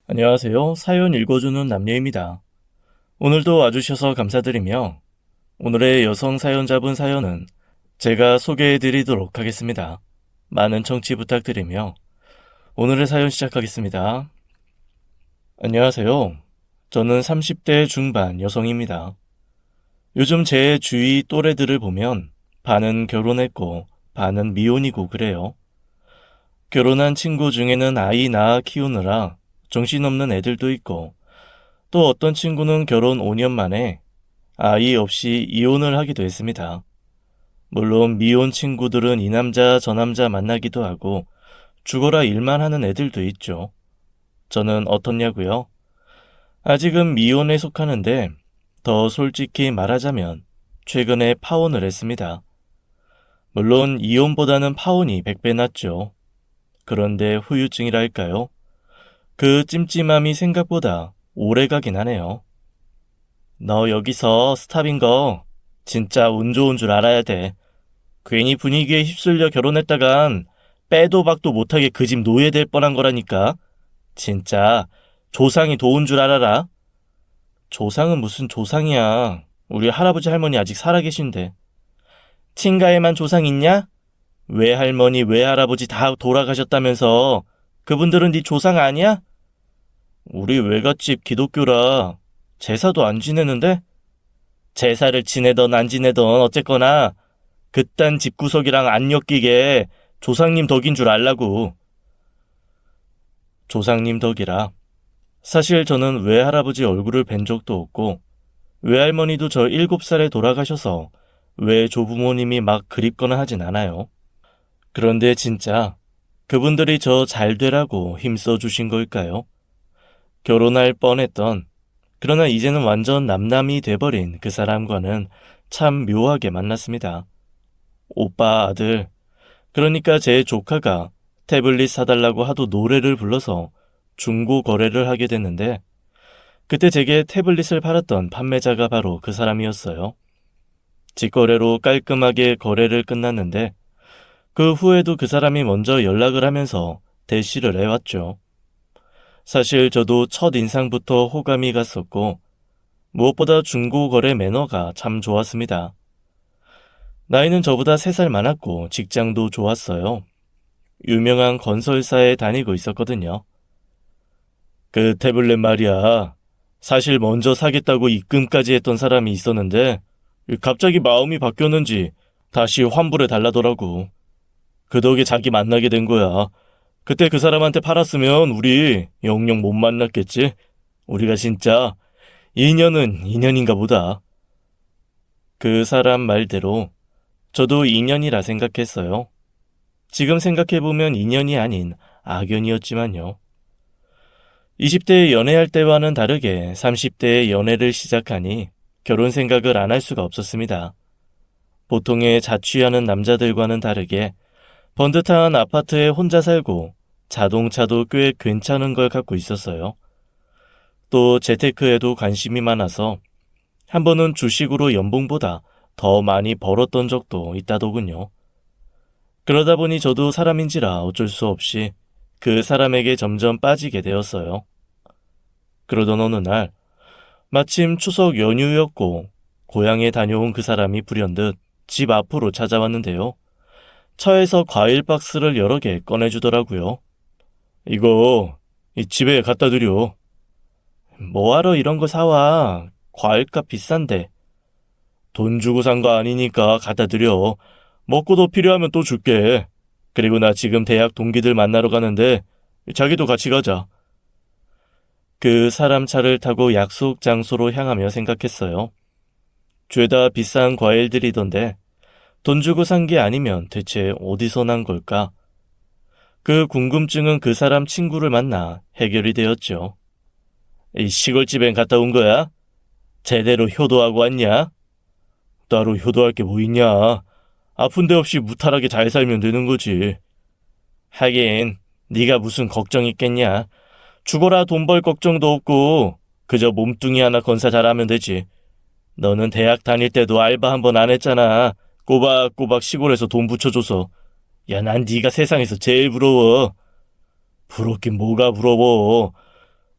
안녕하세요. 사연 읽어주는 남녀입니다. 오늘도 와주셔서 감사드리며 오늘의 여성 사연자분 사연은 제가 소개해드리도록 하겠습니다. 많은 청취 부탁드리며 오늘의 사연 시작하겠습니다. 안녕하세요. 저는 30대 중반 여성입니다. 요즘 제 주위 또래들을 보면 반은 결혼했고 반은 미혼이고 그래요. 결혼한 친구 중에는 아이 낳아 키우느라 정신없는 애들도 있고 또 어떤 친구는 결혼 5년 만에 아이 없이 이혼을 하기도 했습니다. 물론 미혼 친구들은 이 남자 저 남자 만나기도 하고 죽어라 일만 하는 애들도 있죠. 저는 어떻냐고요? 아직은 미혼에 속하는데 더 솔직히 말하자면 최근에 파혼을 했습니다. 물론 이혼보다는 파혼이 100배 낫죠. 그런데 후유증이랄까요? 그 찜찜함이 생각보다 오래 가긴 하네요. 너 여기서 스탑인 거 진짜 운 좋은 줄 알아야 돼. 괜히 분위기에 휩쓸려 결혼했다간 빼도 박도 못하게 그 집 노예될 뻔한 거라니까. 진짜 조상이 도운 줄 알아라. 조상은 무슨 조상이야. 우리 할아버지 할머니 아직 살아계신데. 친가에만 조상 있냐? 외할머니 외할아버지 다 돌아가셨다면서 그분들은 네 조상 아니야? 우리 외갓집 기독교라 제사도 안 지내는데? 제사를 지내던 안 지내던 어쨌거나 그딴 집구석이랑 안 엮이게 조상님 덕인 줄 알라고. 조상님 덕이라. 사실 저는 외할아버지 얼굴을 뵌 적도 없고 외할머니도 저 7살에 돌아가셔서 외조부모님이 막 그립거나 하진 않아요. 그런데 진짜 그분들이 저 잘 되라고 힘써 주신 걸까요? 결혼할 뻔했던, 그러나 이제는 완전 남남이 돼버린 그 사람과는 참 묘하게 만났습니다. 오빠 아들, 그러니까 제 조카가 태블릿 사달라고 하도 노래를 불러서 중고 거래를 하게 됐는데 그때 제게 태블릿을 팔았던 판매자가 바로 그 사람이었어요. 직거래로 깔끔하게 거래를 끝났는데 그 후에도 그 사람이 먼저 연락을 하면서 대시를 해왔죠. 사실 저도 첫 인상부터 호감이 갔었고 무엇보다 중고거래 매너가 참 좋았습니다. 나이는 저보다 3살 많았고 직장도 좋았어요. 유명한 건설사에 다니고 있었거든요. 그 태블릿 말이야. 사실 먼저 사겠다고 입금까지 했던 사람이 있었는데 갑자기 마음이 바뀌었는지 다시 환불해 달라더라고. 그 덕에 자기 만나게 된 거야. 그때 그 사람한테 팔았으면 우리 영영 못 만났겠지? 우리가 진짜 인연은 인연인가 보다. 그 사람 말대로 저도 인연이라 생각했어요. 지금 생각해보면 인연이 아닌 악연이었지만요. 20대에 연애할 때와는 다르게 30대에 연애를 시작하니 결혼 생각을 안 할 수가 없었습니다. 보통의 자취하는 남자들과는 다르게 번듯한 아파트에 혼자 살고 자동차도 꽤 괜찮은 걸 갖고 있었어요. 또 재테크에도 관심이 많아서 한 번은 주식으로 연봉보다 더 많이 벌었던 적도 있다더군요. 그러다 보니 저도 사람인지라 어쩔 수 없이 그 사람에게 점점 빠지게 되었어요. 그러던 어느 날 마침 추석 연휴였고 고향에 다녀온 그 사람이 불현듯 집 앞으로 찾아왔는데요. 차에서 과일 박스를 여러 개 꺼내주더라고요. 이거 이 집에 갖다 드려. 뭐하러 이런 거 사와. 과일값 비싼데. 돈 주고 산 거 아니니까 갖다 드려. 먹고 더 필요하면 또 줄게. 그리고 나 지금 대학 동기들 만나러 가는데 자기도 같이 가자. 그 사람 차를 타고 약속 장소로 향하며 생각했어요. 죄다 비싼 과일들이던데 돈 주고 산 게 아니면 대체 어디서 난 걸까? 그 궁금증은 그 사람 친구를 만나 해결이 되었죠. 이 시골집엔 갔다 온 거야? 제대로 효도하고 왔냐? 따로 효도할 게 뭐 있냐? 아픈 데 없이 무탈하게 잘 살면 되는 거지. 하긴 네가 무슨 걱정 있겠냐? 죽어라 돈 벌 걱정도 없고 그저 몸뚱이 하나 건사 잘하면 되지. 너는 대학 다닐 때도 알바 한 번 안 했잖아. 꼬박꼬박 시골에서 돈 붙여줘서. 야, 난 네가 세상에서 제일 부러워. 부럽긴 뭐가 부러워.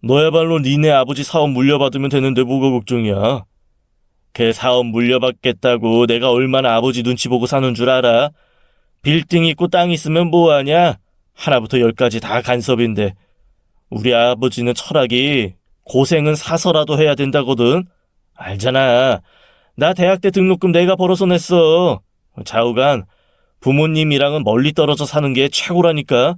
너야말로 니네 아버지 사업 물려받으면 되는데 뭐가 걱정이야. 그 사업 물려받겠다고 내가 얼마나 아버지 눈치 보고 사는 줄 알아? 빌딩 있고 땅 있으면 뭐하냐? 하나부터 열까지 다 간섭인데. 우리 아버지는 철학이 고생은 사서라도 해야 된다거든. 알잖아. 나 대학 때 등록금 내가 벌어서 냈어. 좌우간 부모님이랑은 멀리 떨어져 사는 게 최고라니까.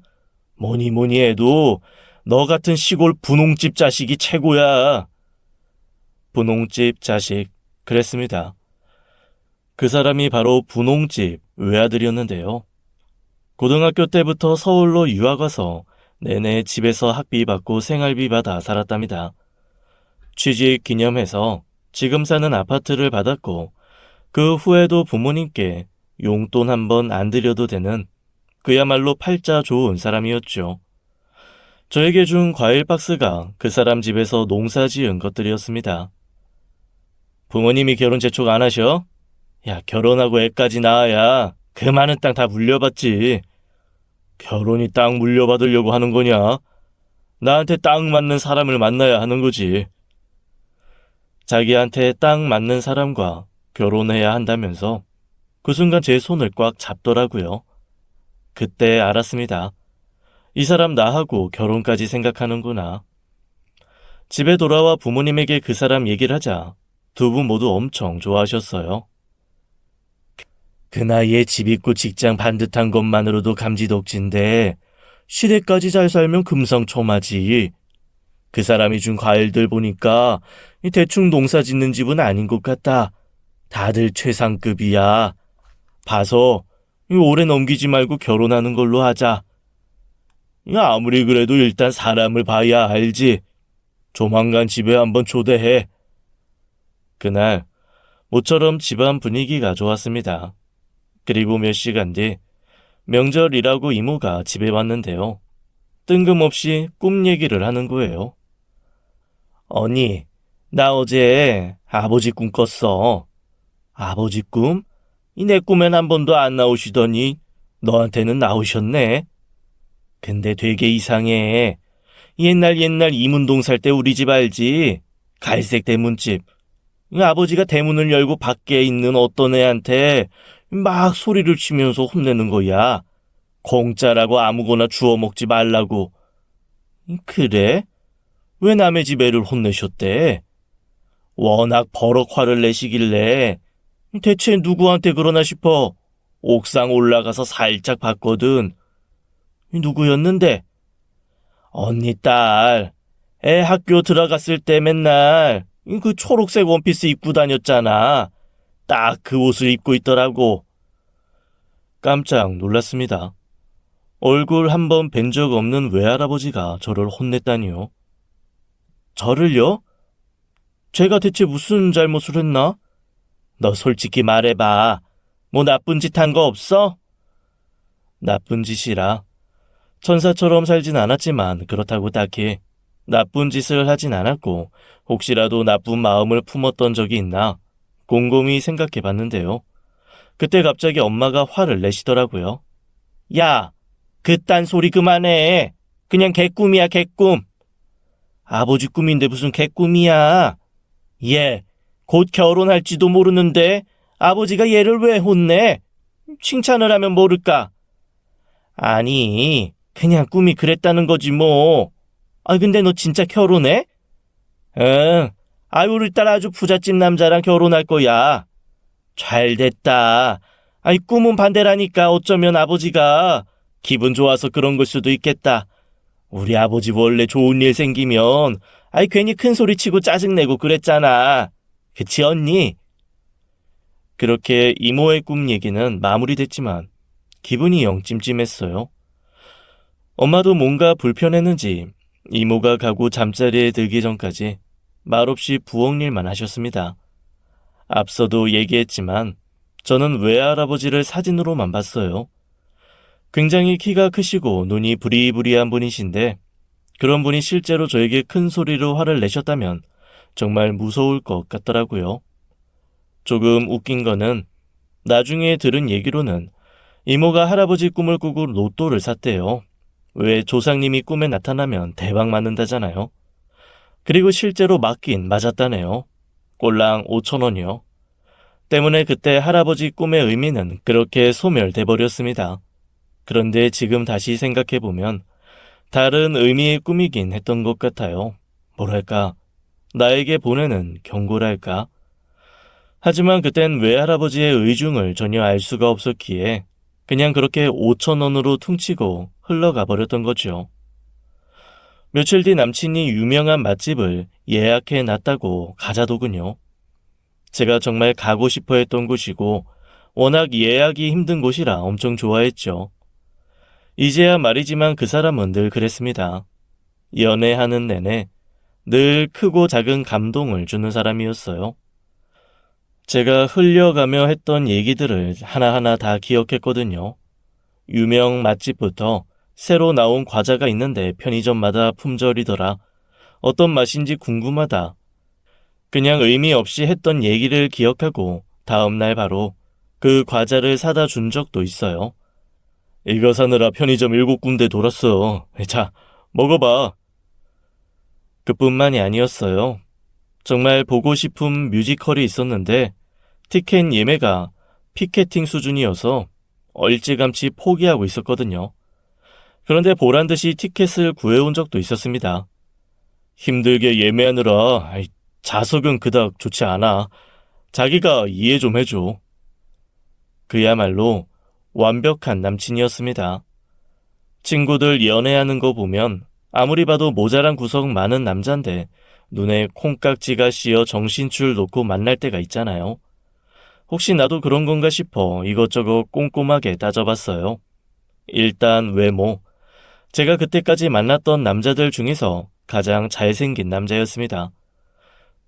뭐니 뭐니 해도 너 같은 시골 분홍집 자식이 최고야. 분홍집 자식, 그랬습니다. 그 사람이 바로 분홍집 외아들이었는데요. 고등학교 때부터 서울로 유학 와서 내내 집에서 학비 받고 생활비 받아 살았답니다. 취직 기념해서 지금 사는 아파트를 받았고 그 후에도 부모님께 용돈 한 번 안 드려도 되는 그야말로 팔자 좋은 사람이었죠. 저에게 준 과일 박스가 그 사람 집에서 농사 지은 것들이었습니다. 부모님이 결혼 재촉 안 하셔? 야, 결혼하고 애까지 낳아야 그 많은 땅 다 물려받지. 결혼이 땅 물려받으려고 하는 거냐? 나한테 딱 맞는 사람을 만나야 하는 거지. 자기한테 딱 맞는 사람과 결혼해야 한다면서 그 순간 제 손을 꽉 잡더라고요. 그때 알았습니다. 이 사람 나하고 결혼까지 생각하는구나. 집에 돌아와 부모님에게 그 사람 얘기를 하자 두 분 모두 엄청 좋아하셨어요. 그 나이에 집 있고 직장 반듯한 것만으로도 감지덕진데 시댁까지 잘 살면 금상첨화지. 그 사람이 준 과일들 보니까 대충 농사 짓는 집은 아닌 것 같다. 다들 최상급이야. 봐서 오래 넘기지 말고 결혼하는 걸로 하자. 아무리 그래도 일단 사람을 봐야 알지. 조만간 집에 한번 초대해. 그날 모처럼 집안 분위기가 좋았습니다. 그리고 몇 시간 뒤 명절이라고 이모가 집에 왔는데요. 뜬금없이 꿈 얘기를 하는 거예요. 언니, 나 어제 아버지 꿈 꿨어. 아버지 꿈? 내 꿈엔 한 번도 안 나오시더니 너한테는 나오셨네. 근데 되게 이상해. 옛날 이문동 살 때 우리 집 알지? 갈색 대문집. 아버지가 대문을 열고 밖에 있는 어떤 애한테 막 소리를 치면서 혼내는 거야. 공짜라고 아무거나 주워 먹지 말라고. 그래? 왜 남의 집 애를 혼내셨대? 워낙 버럭 화를 내시길래 대체 누구한테 그러나 싶어 옥상 올라가서 살짝 봤거든. 누구였는데? 언니 딸. 애 학교 들어갔을 때 맨날 그 초록색 원피스 입고 다녔잖아. 딱 그 옷을 입고 있더라고. 깜짝 놀랐습니다. 얼굴 한 번 뵌 적 없는 외할아버지가 저를 혼냈다니요. 저를요? 제가 대체 무슨 잘못을 했나? 너 솔직히 말해봐. 뭐 나쁜 짓 한 거 없어? 나쁜 짓이라. 천사처럼 살진 않았지만 그렇다고 딱히 나쁜 짓을 하진 않았고 혹시라도 나쁜 마음을 품었던 적이 있나 곰곰이 생각해 봤는데요. 그때 갑자기 엄마가 화를 내시더라고요. 야, 그딴 소리 그만해. 그냥 개꿈이야, 개꿈. 아버지 꿈인데 무슨 개꿈이야. 얘, 곧 결혼할지도 모르는데 아버지가 얘를 왜 혼내? 칭찬을 하면 모를까? 아니, 그냥 꿈이 그랬다는 거지 뭐. 근데 너 진짜 결혼해? 응, 우리 딸 아주 부잣집 남자랑 결혼할 거야. 잘 됐다. 꿈은 반대라니까 어쩌면 아버지가 기분 좋아서 그런 걸 수도 있겠다. 우리 아버지 원래 좋은 일 생기면 괜히 큰 소리 치고 짜증내고 그랬잖아. 그치 언니? 그렇게 이모의 꿈 얘기는 마무리됐지만 기분이 영 찜찜했어요. 엄마도 뭔가 불편했는지 이모가 가고 잠자리에 들기 전까지 말없이 부엌 일만 하셨습니다. 앞서도 얘기했지만 저는 외할아버지를 사진으로만 봤어요. 굉장히 키가 크시고 눈이 부리부리한 분이신데 그런 분이 실제로 저에게 큰 소리로 화를 내셨다면 정말 무서울 것 같더라고요. 조금 웃긴 거는 나중에 들은 얘기로는 이모가 할아버지 꿈을 꾸고 로또를 샀대요. 왜 조상님이 꿈에 나타나면 대박 맞는다잖아요. 그리고 실제로 맞긴 맞았다네요. 꼴랑 5,000원이요. 때문에 그때 할아버지 꿈의 의미는 그렇게 소멸돼 버렸습니다. 그런데 지금 다시 생각해보면 다른 의미의 꿈이긴 했던 것 같아요. 뭐랄까, 나에게 보내는 경고랄까. 하지만 그땐 외할아버지의 의중을 전혀 알 수가 없었기에 그냥 그렇게 5,000원으로 퉁치고 흘러가 버렸던 거죠. 며칠 뒤 남친이 유명한 맛집을 예약해 놨다고 가자더군요. 제가 정말 가고 싶어 했던 곳이고 워낙 예약이 힘든 곳이라 엄청 좋아했죠. 이제야 말이지만 그 사람은 늘 그랬습니다. 연애하는 내내 늘 크고 작은 감동을 주는 사람이었어요. 제가 흘려가며 했던 얘기들을 하나하나 다 기억했거든요. 유명 맛집부터 새로 나온 과자가 있는데 편의점마다 품절이더라. 어떤 맛인지 궁금하다. 그냥 의미 없이 했던 얘기를 기억하고 다음날 바로 그 과자를 사다 준 적도 있어요. 이거 사느라 편의점 7군데 돌았어. 자, 먹어봐. 그뿐만이 아니었어요. 정말 보고 싶은 뮤지컬이 있었는데 티켓 예매가 피케팅 수준이어서 얼찌감치 포기하고 있었거든요. 그런데 보란듯이 티켓을 구해온 적도 있었습니다. 힘들게 예매하느라 자석은 그닥 좋지 않아. 자기가 이해 좀 해줘. 그야말로 완벽한 남친이었습니다. 친구들 연애하는 거 보면 아무리 봐도 모자란 구석 많은 남잔데 눈에 콩깍지가 씌어 정신줄 놓고 만날 때가 있잖아요. 혹시 나도 그런 건가 싶어 이것저것 꼼꼼하게 따져봤어요. 일단 외모. 제가 그때까지 만났던 남자들 중에서 가장 잘생긴 남자였습니다.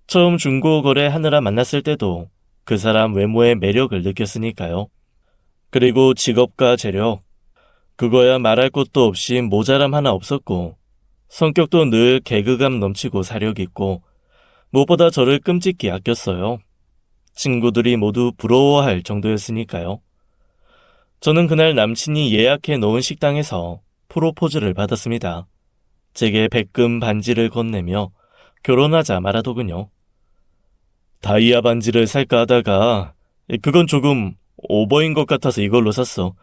처음 중고 거래하느라 만났을 때도 그 사람 외모의 매력을 느꼈으니까요. 그리고 직업과 재력. 그거야 말할 것도 없이 모자람 하나 없었고 성격도 늘 개그감 넘치고 사력 있고 무엇보다 저를 끔찍히 아꼈어요. 친구들이 모두 부러워할 정도였으니까요. 저는 그날 남친이 예약해 놓은 식당에서 프로포즈를 받았습니다. 제게 백금 반지를 건네며 결혼하자 말하더군요. 다이아 반지를 살까 하다가 그건 조금 오버인 것 같아서 이걸로 샀어.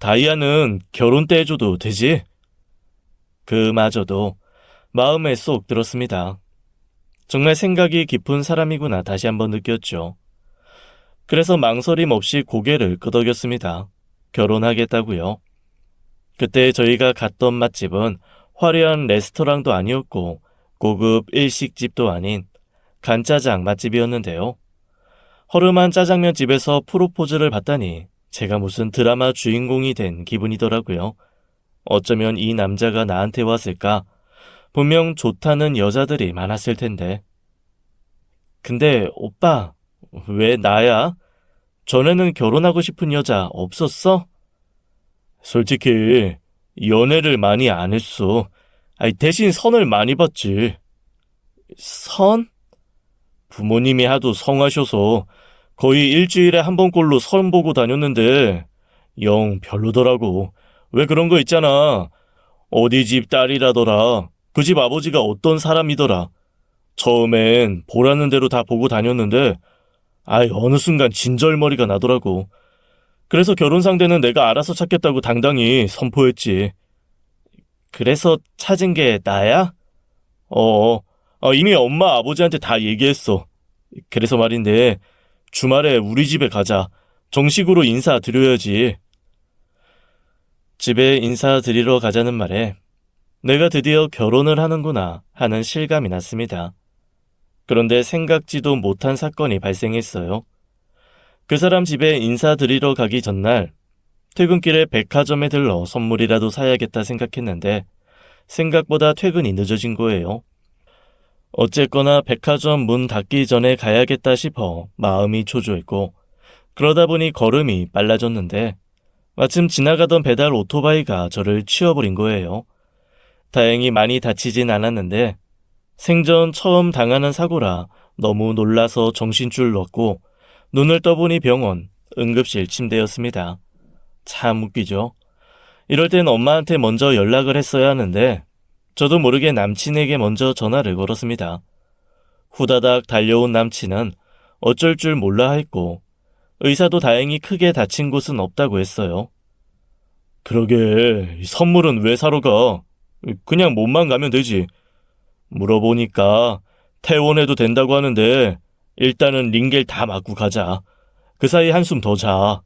다이아는 결혼 때 해줘도 되지? 그마저도 마음에 쏙 들었습니다. 정말 생각이 깊은 사람이구나 다시 한번 느꼈죠. 그래서 망설임 없이 고개를 끄덕였습니다. 결혼하겠다고요. 그때 저희가 갔던 맛집은 화려한 레스토랑도 아니었고 고급 일식집도 아닌 간짜장 맛집이었는데요. 허름한 짜장면 집에서 프로포즈를 받다니 제가 무슨 드라마 주인공이 된 기분이더라고요. 어쩌면 이 남자가 나한테 왔을까? 분명 좋다는 여자들이 많았을 텐데. 근데 오빠, 왜 나야? 전에는 결혼하고 싶은 여자 없었어? 솔직히 연애를 많이 안 했어. 대신 선을 많이 봤지. 선? 부모님이 하도 성하셔서 거의 일주일에 한 번꼴로 선 보고 다녔는데 영 별로더라고. 왜 그런 거 있잖아. 어디 집 딸이라더라. 그 집 아버지가 어떤 사람이더라. 처음엔 보라는 대로 다 보고 다녔는데 어느 순간 진절머리가 나더라고. 그래서 결혼 상대는 내가 알아서 찾겠다고 당당히 선포했지. 그래서 찾은 게 나야? 이미 엄마 아버지한테 다 얘기했어. 그래서 말인데 주말에 우리 집에 가자. 정식으로 인사드려야지. 집에 인사드리러 가자는 말에 내가 드디어 결혼을 하는구나 하는 실감이 났습니다. 그런데 생각지도 못한 사건이 발생했어요. 그 사람 집에 인사드리러 가기 전날 퇴근길에 백화점에 들러 선물이라도 사야겠다 생각했는데 생각보다 퇴근이 늦어진 거예요. 어쨌거나 백화점 문 닫기 전에 가야겠다 싶어 마음이 초조했고 그러다 보니 걸음이 빨라졌는데 마침 지나가던 배달 오토바이가 저를 치워버린 거예요. 다행히 많이 다치진 않았는데 생전 처음 당하는 사고라 너무 놀라서 정신줄 놓고 눈을 떠보니 병원, 응급실 침대였습니다. 참 웃기죠. 이럴 땐 엄마한테 먼저 연락을 했어야 하는데 저도 모르게 남친에게 먼저 전화를 걸었습니다. 후다닥 달려온 남친은 어쩔 줄 몰라 했고 의사도 다행히 크게 다친 곳은 없다고 했어요. 그러게, 선물은 왜 사러 가? 그냥 몸만 가면 되지. 물어보니까 퇴원해도 된다고 하는데 일단은 링겔 다 맞고 가자. 그 사이 한숨 더 자.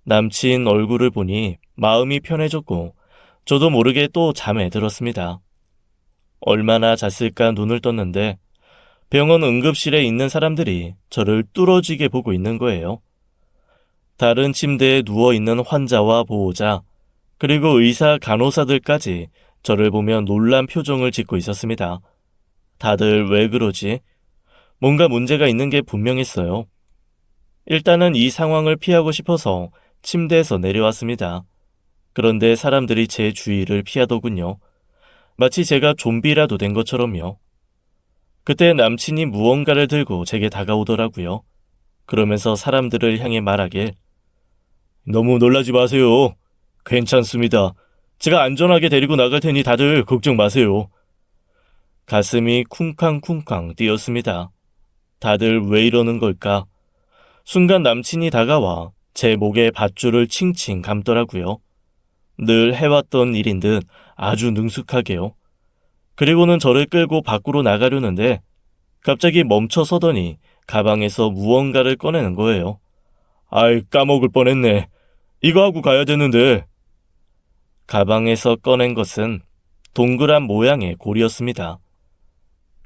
남친 얼굴을 보니 마음이 편해졌고 저도 모르게 또 잠에 들었습니다. 얼마나 잤을까 눈을 떴는데 병원 응급실에 있는 사람들이 저를 뚫어지게 보고 있는 거예요. 다른 침대에 누워있는 환자와 보호자, 그리고 의사, 간호사들까지 저를 보며 놀란 표정을 짓고 있었습니다. 다들 왜 그러지? 뭔가 문제가 있는 게 분명했어요. 일단은 이 상황을 피하고 싶어서 침대에서 내려왔습니다. 그런데 사람들이 제 주위를 피하더군요. 마치 제가 좀비라도 된 것처럼요. 그때 남친이 무언가를 들고 제게 다가오더라고요. 그러면서 사람들을 향해 말하길, 너무 놀라지 마세요. 괜찮습니다. 제가 안전하게 데리고 나갈 테니 다들 걱정 마세요. 가슴이 쿵쾅쿵쾅 뛰었습니다. 다들 왜 이러는 걸까? 순간 남친이 다가와 제 목에 밧줄을 칭칭 감더라고요. 늘 해왔던 일인 듯 아주 능숙하게요. 그리고는 저를 끌고 밖으로 나가려는데 갑자기 멈춰 서더니 가방에서 무언가를 꺼내는 거예요. 아이, 까먹을 뻔했네. 이거 하고 가야 되는데. 가방에서 꺼낸 것은 동그란 모양의 골이었습니다.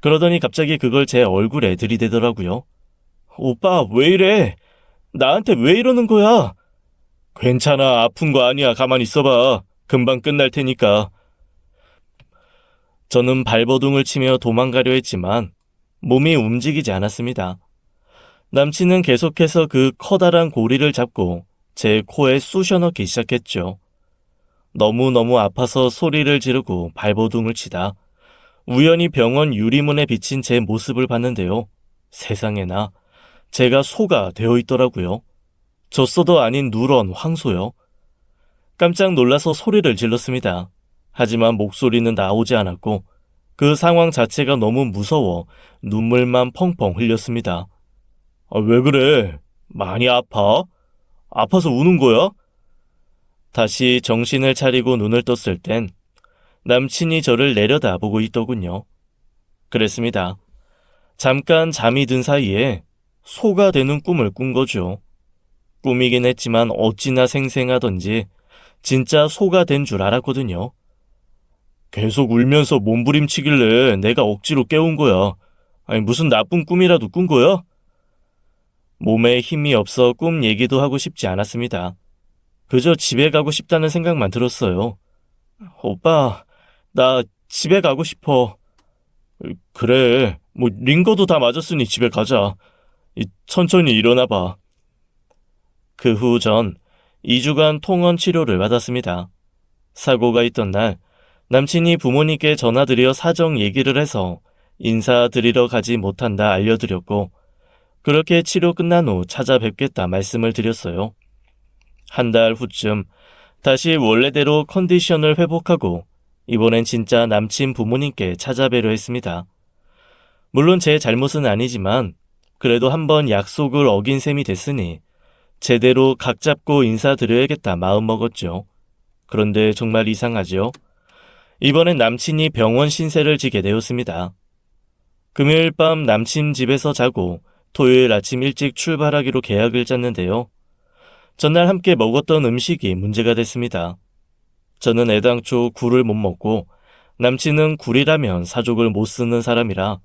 그러더니 갑자기 그걸 제 얼굴에 들이대더라고요. 오빠, 왜 이래? 나한테 왜 이러는 거야? 괜찮아, 아픈 거 아니야. 가만히 있어봐. 금방 끝날 테니까. 저는 발버둥을 치며 도망가려 했지만 몸이 움직이지 않았습니다. 남친은 계속해서 그 커다란 고리를 잡고 제 코에 쑤셔 넣기 시작했죠. 너무너무 아파서 소리를 지르고 발버둥을 치다 우연히 병원 유리문에 비친 제 모습을 봤는데요. 세상에나, 제가 소가 되어 있더라고요. 젖소도 아닌 누런 황소요. 깜짝 놀라서 소리를 질렀습니다. 하지만 목소리는 나오지 않았고 그 상황 자체가 너무 무서워 눈물만 펑펑 흘렸습니다. 왜 그래? 많이 아파? 아파서 우는 거야? 다시 정신을 차리고 눈을 떴을 땐 남친이 저를 내려다보고 있더군요. 그랬습니다. 잠깐 잠이 든 사이에 소가 되는 꿈을 꾼 거죠. 꿈이긴 했지만 어찌나 생생하던지 진짜 소가 된 줄 알았거든요. 계속 울면서 몸부림치길래 내가 억지로 깨운 거야. 아니, 무슨 나쁜 꿈이라도 꾼 거야? 몸에 힘이 없어 꿈 얘기도 하고 싶지 않았습니다. 그저 집에 가고 싶다는 생각만 들었어요. 오빠, 나 집에 가고 싶어. 그래, 뭐 링거도 다 맞았으니 집에 가자. 천천히 일어나봐. 그 후 전 2주간 통원 치료를 받았습니다. 사고가 있던 날 남친이 부모님께 전화드려 사정 얘기를 해서 인사드리러 가지 못한다 알려드렸고 그렇게 치료 끝난 후 찾아뵙겠다 말씀을 드렸어요. 한 달 후쯤 다시 원래대로 컨디션을 회복하고 이번엔 진짜 남친 부모님께 찾아뵈려 했습니다. 물론 제 잘못은 아니지만 그래도 한번 약속을 어긴 셈이 됐으니 제대로 각 잡고 인사드려야겠다 마음먹었죠. 그런데 정말 이상하죠. 이번엔 남친이 병원 신세를 지게 되었습니다. 금요일 밤 남친 집에서 자고 토요일 아침 일찍 출발하기로 계약을 짰는데요. 전날 함께 먹었던 음식이 문제가 됐습니다. 저는 애당초 굴을 못 먹고 남친은 굴이라면 사족을 못 쓰는 사람이라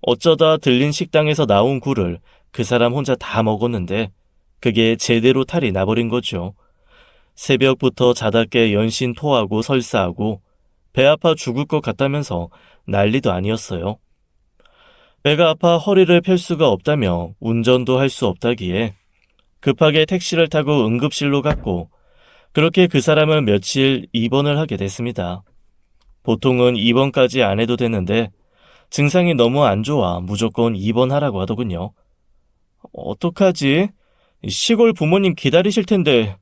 어쩌다 들린 식당에서 나온 굴을 그 사람 혼자 다 먹었는데 그게 제대로 탈이 나버린 거죠. 새벽부터 자다 깨 연신 토하고 설사하고 배 아파 죽을 것 같다면서 난리도 아니었어요. 배가 아파 허리를 펼 수가 없다며 운전도 할 수 없다기에 급하게 택시를 타고 응급실로 갔고 그렇게 그 사람을 며칠 입원을 하게 됐습니다. 보통은 입원까지 안 해도 되는데 증상이 너무 안 좋아 무조건 입원하라고 하더군요. 어떡하지? 시골 부모님 기다리실 텐데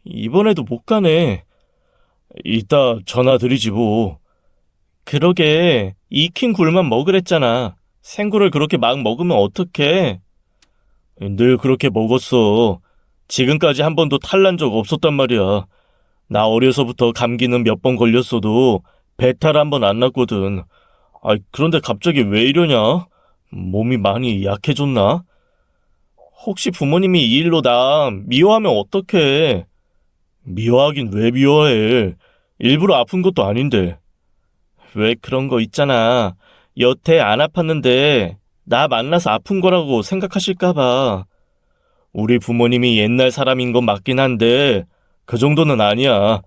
입원해도 못 가네. 이따 전화 드리지 뭐. 그러게, 익힌 굴만 먹으랬잖아. 생굴을 그렇게 막 먹으면 어떡해? 늘 그렇게 먹었어. 지금까지 한 번도 탈난 적 없었단 말이야. 나 어려서부터 감기는 몇 번 걸렸어도 배탈 한 번 안 났거든. 그런데 갑자기 왜 이러냐? 몸이 많이 약해졌나? 혹시 부모님이 이 일로 나 미워하면 어떡해? 미워하긴 왜 미워해? 일부러 아픈 것도 아닌데. 왜 그런 거 있잖아. 여태 안 아팠는데 나 만나서 아픈 거라고 생각하실까봐. 우리 부모님이 옛날 사람인 건 맞긴 한데 그 정도는 아니야.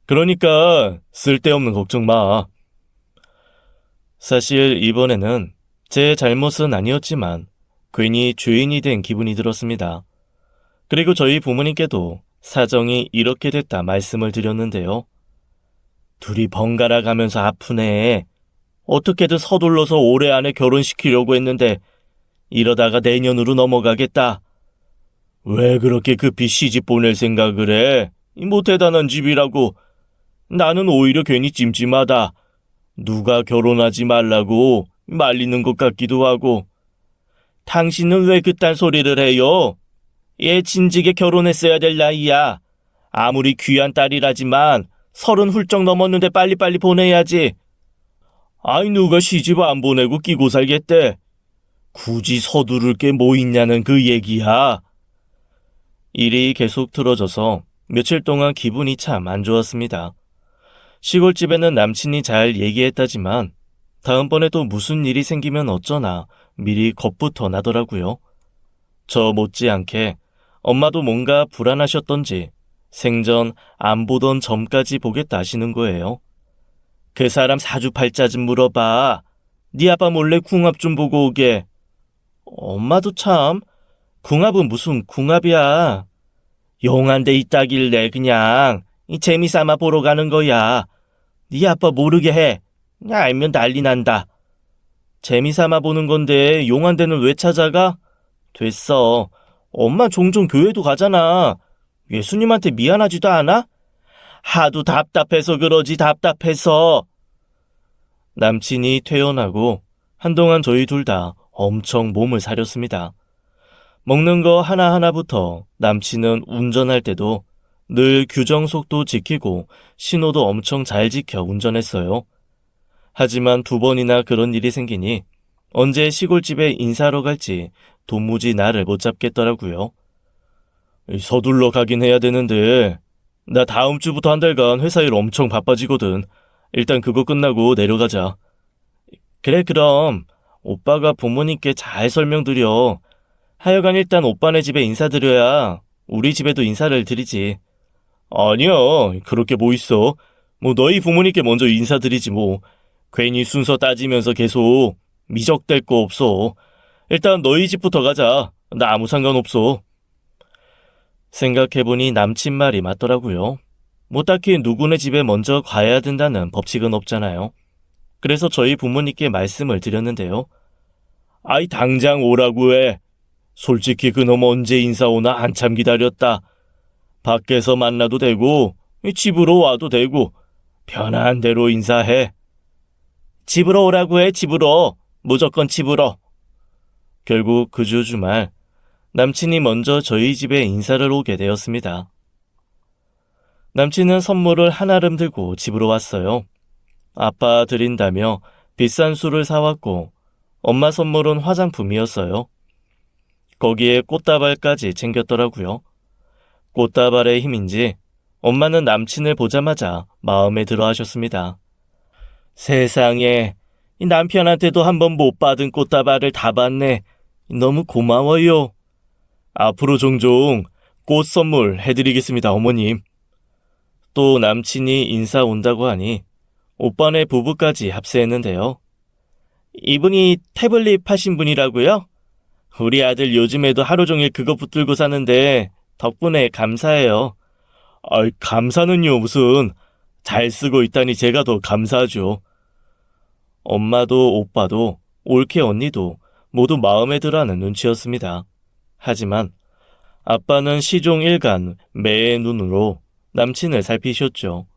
그러니까 쓸데없는 걱정 마. 사실 이번에는 제 잘못은 아니었지만 괜히 죄인이 된 기분이 들었습니다. 그리고 저희 부모님께도 사정이 이렇게 됐다 말씀을 드렸는데요. 둘이 번갈아 가면서 아프네. 어떻게든 서둘러서 올해 안에 결혼시키려고 했는데 이러다가 내년으로 넘어가겠다. 왜 그렇게 급히 시집 보낼 생각을 해? 뭐 대단한 집이라고. 나는 오히려 괜히 찜찜하다. 누가 결혼하지 말라고 말리는 것 같기도 하고. 당신은 왜 그딴 소리를 해요? 얘 진즉에 결혼했어야 될 나이야. 아무리 귀한 딸이라지만 30 훌쩍 넘었는데 빨리빨리 보내야지. 누가 시집 안 보내고 끼고 살겠대. 굳이 서두를 게 뭐 있냐는 그 얘기야. 일이 계속 틀어져서 며칠 동안 기분이 참 안 좋았습니다. 시골집에는 남친이 잘 얘기했다지만 다음번에도 무슨 일이 생기면 어쩌나 미리 겁부터 나더라고요. 저 못지않게 엄마도 뭔가 불안하셨던지 생전 안 보던 점까지 보겠다 하시는 거예요. 그 사람 사주팔자 좀 물어봐. 네 아빠 몰래 궁합 좀 보고 오게. 엄마도 참, 궁합은 무슨 궁합이야. 용한 데 있다길래 그냥 재미삼아 보러 가는 거야. 네 아빠 모르게 해. 알면 난리 난다. 재미삼아 보는 건데 용한 데는 왜 찾아가? 됐어. 엄마 종종 교회도 가잖아. 예수님한테 미안하지도 않아? 하도 답답해서 그러지 답답해서. 남친이 퇴원하고 한동안 저희 둘 다 엄청 몸을 사렸습니다. 먹는 거 하나하나부터 남친은 운전할 때도 늘 규정 속도 지키고 신호도 엄청 잘 지켜 운전했어요. 하지만 2번이나 그런 일이 생기니 언제 시골집에 인사하러 갈지 도무지 나를 못 잡겠더라고요. 서둘러 가긴 해야 되는데 나 다음 주부터 한 달간 회사 일 엄청 바빠지거든. 일단 그거 끝나고 내려가자. 그래 그럼 오빠가 부모님께 잘 설명드려. 하여간 일단 오빠네 집에 인사드려야 우리 집에도 인사를 드리지. 아니야 그렇게 뭐 있어. 뭐 너희 부모님께 먼저 인사드리지 뭐. 괜히 순서 따지면서 계속 미적될 거 없어. 일단 너희 집부터 가자. 나 아무 상관없어. 생각해보니 남친 말이 맞더라고요. 뭐 딱히 누구네 집에 먼저 가야 된다는 법칙은 없잖아요. 그래서 저희 부모님께 말씀을 드렸는데요. 당장 오라고 해. 솔직히 그놈 언제 인사 오나 한참 기다렸다. 밖에서 만나도 되고 집으로 와도 되고 편한 대로 인사해. 집으로 오라고 해. 집으로. 무조건 집으로. 결국 그 주 주말 남친이 먼저 저희 집에 인사를 오게 되었습니다. 남친은 선물을 한아름 들고 집으로 왔어요. 아빠 드린다며 비싼 술을 사왔고 엄마 선물은 화장품이었어요. 거기에 꽃다발까지 챙겼더라고요. 꽃다발의 힘인지 엄마는 남친을 보자마자 마음에 들어 하셨습니다. 세상에 남편한테도 한 번 못 받은 꽃다발을 다 받네. 너무 고마워요. 앞으로 종종 꽃 선물 해드리겠습니다, 어머님. 또 남친이 인사 온다고 하니 오빠네 부부까지 합세했는데요. 이분이 태블릿 파신 분이라고요? 우리 아들 요즘에도 하루 종일 그거 붙들고 사는데 덕분에 감사해요. 감사는요 무슨. 잘 쓰고 있다니 제가 더 감사하죠. 엄마도 오빠도 올케 언니도 모두 마음에 들어하는 눈치였습니다. 하지만 아빠는 시종일관 매의 눈으로 남친을 살피셨죠.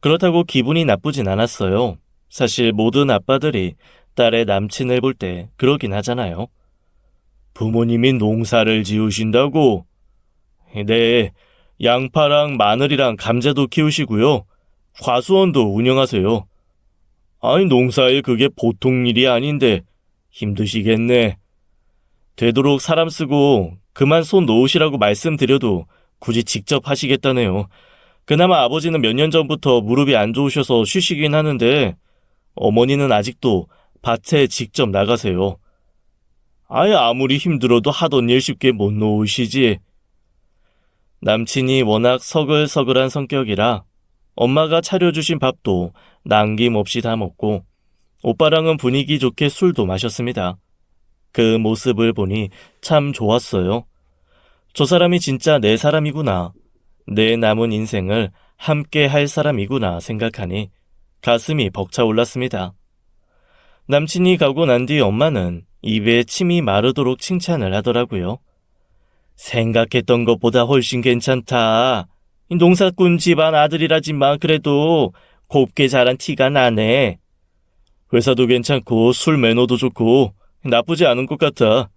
그렇다고 기분이 나쁘진 않았어요. 사실 모든 아빠들이 딸의 남친을 볼 때 그러긴 하잖아요. 부모님이 농사를 지으신다고? 네, 양파랑 마늘이랑 감자도 키우시고요. 과수원도 운영하세요. 아니, 농사일 그게 보통 일이 아닌데 힘드시겠네. 되도록 사람 쓰고 그만 손 놓으시라고 말씀드려도 굳이 직접 하시겠다네요. 그나마 아버지는 몇 년 전부터 무릎이 안 좋으셔서 쉬시긴 하는데 어머니는 아직도 밭에 직접 나가세요. 아예 아무리 힘들어도 하던 일 쉽게 못 놓으시지. 남친이 워낙 서글서글한 성격이라 엄마가 차려주신 밥도 남김없이 다 먹고 오빠랑은 분위기 좋게 술도 마셨습니다. 그 모습을 보니 참 좋았어요. 저 사람이 진짜 내 사람이구나. 내 남은 인생을 함께 할 사람이구나 생각하니 가슴이 벅차올랐습니다. 남친이 가고 난 뒤 엄마는 입에 침이 마르도록 칭찬을 하더라고요. 생각했던 것보다 훨씬 괜찮다. 농사꾼 집안 아들이라지만 그래도 곱게 자란 티가 나네. 회사도 괜찮고 술 매너도 좋고 나쁘지 않은 것 같아.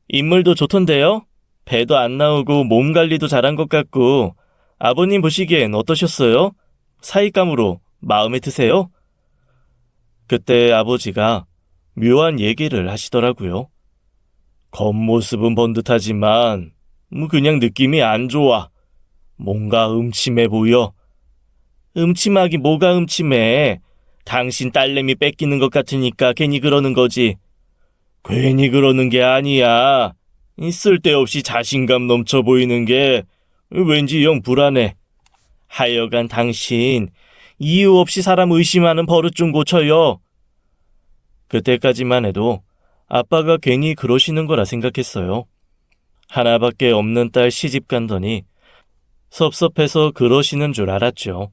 인물도 좋던데요? 배도 안 나오고 몸 관리도 잘한 것 같고 아버님 보시기엔 어떠셨어요? 사윗감으로 마음에 드세요? 그때 아버지가 묘한 얘기를 하시더라고요. 겉모습은 번듯하지만 그냥 느낌이 안 좋아. 뭔가 음침해 보여. 음침하기 뭐가 음침해. 당신 딸내미 뺏기는 것 같으니까 괜히 그러는 거지. 괜히 그러는 게 아니야. 쓸데없이 자신감 넘쳐 보이는 게 왠지 영 불안해. 하여간 당신 이유 없이 사람 의심하는 버릇 좀 고쳐요. 그때까지만 해도 아빠가 괜히 그러시는 거라 생각했어요. 하나밖에 없는 딸 시집 간더니 섭섭해서 그러시는 줄 알았죠.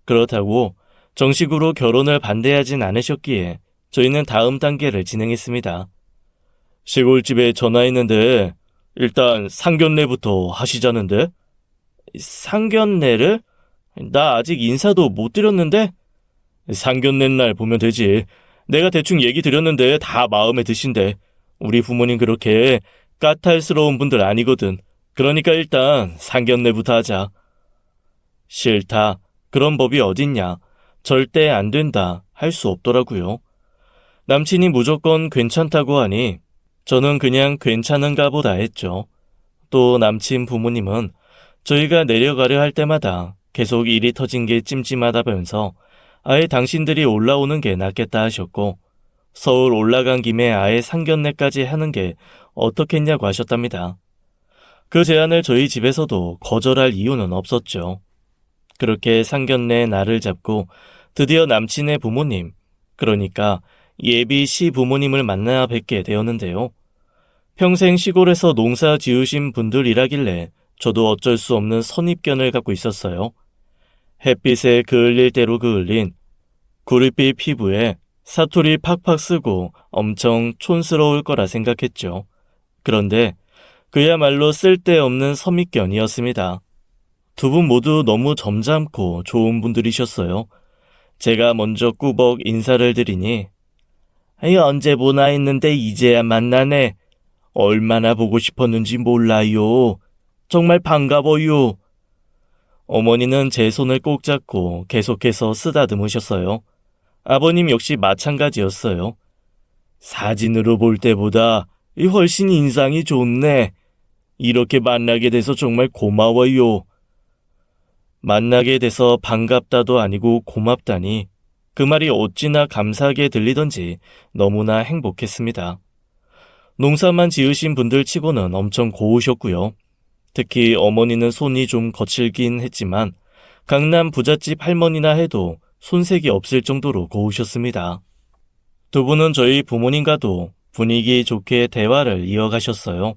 그렇다고 정식으로 결혼을 반대하진 않으셨기에 저희는 다음 단계를 진행했습니다. 시골집에 전화했는데 일단 상견례부터 하시자는데? 상견례를? 나 아직 인사도 못 드렸는데? 상견례 날 보면 되지. 내가 대충 얘기 드렸는데 다 마음에 드신대. 우리 부모님 그렇게 까탈스러운 분들 아니거든. 그러니까 일단 상견례부터 하자. 싫다. 그런 법이 어딨냐. 절대 안 된다. 할 수 없더라고요. 남친이 무조건 괜찮다고 하니 저는 그냥 괜찮은가 보다 했죠. 또 남친 부모님은 저희가 내려가려 할 때마다 계속 일이 터진 게 찜찜하다면서 아예 당신들이 올라오는 게 낫겠다 하셨고 서울 올라간 김에 아예 상견례까지 하는 게 어떻겠냐고 하셨답니다. 그 제안을 저희 집에서도 거절할 이유는 없었죠. 그렇게 상견례 날을 잡고 드디어 남친의 부모님, 그러니까 예비 시부모님을 만나 뵙게 되었는데요. 평생 시골에서 농사 지으신 분들이라길래 저도 어쩔 수 없는 선입견을 갖고 있었어요. 햇빛에 그을릴 대로 그을린 구릿빛 피부에 사투리 팍팍 쓰고 엄청 촌스러울 거라 생각했죠. 그런데 그야말로 쓸데없는 선입견이었습니다. 두 분 모두 너무 점잖고 좋은 분들이셨어요. 제가 먼저 꾸벅 인사를 드리니 언제 보나 했는데 이제야 만나네. 얼마나 보고 싶었는지 몰라요. 정말 반가워요. 어머니는 제 손을 꼭 잡고 계속해서 쓰다듬으셨어요. 아버님 역시 마찬가지였어요. 사진으로 볼 때보다 훨씬 인상이 좋네. 이렇게 만나게 돼서 정말 고마워요. 만나게 돼서 반갑다도 아니고 고맙다니 그 말이 어찌나 감사하게 들리던지 너무나 행복했습니다. 농사만 지으신 분들 치고는 엄청 고우셨고요. 특히 어머니는 손이 좀 거칠긴 했지만 강남 부잣집 할머니나 해도 손색이 없을 정도로 고우셨습니다. 두 분은 저희 부모님과도 분위기 좋게 대화를 이어가셨어요.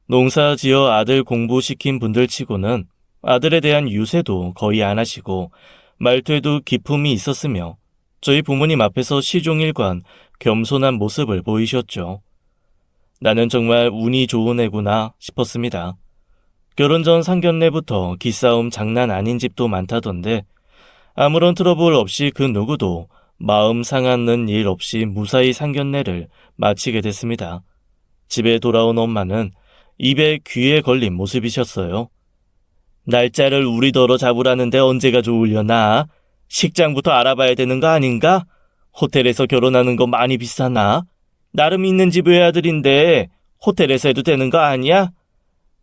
농사 지어 아들 공부시킨 분들 치고는 아들에 대한 유세도 거의 안 하시고 말투에도 기품이 있었으며 저희 부모님 앞에서 시종일관 겸손한 모습을 보이셨죠. 나는 정말 운이 좋은 애구나 싶었습니다. 결혼 전 상견례부터 기싸움 장난 아닌 집도 많다던데 아무런 트러블 없이 그 누구도 마음 상하는 일 없이 무사히 상견례를 마치게 됐습니다. 집에 돌아온 엄마는 입에 귀에 걸린 모습이셨어요. 날짜를 우리더러 잡으라는데 언제가 좋으려나? 식장부터 알아봐야 되는 거 아닌가? 호텔에서 결혼하는 거 많이 비싸나? 나름 있는 집 외아들인데 호텔에서 해도 되는 거 아니야?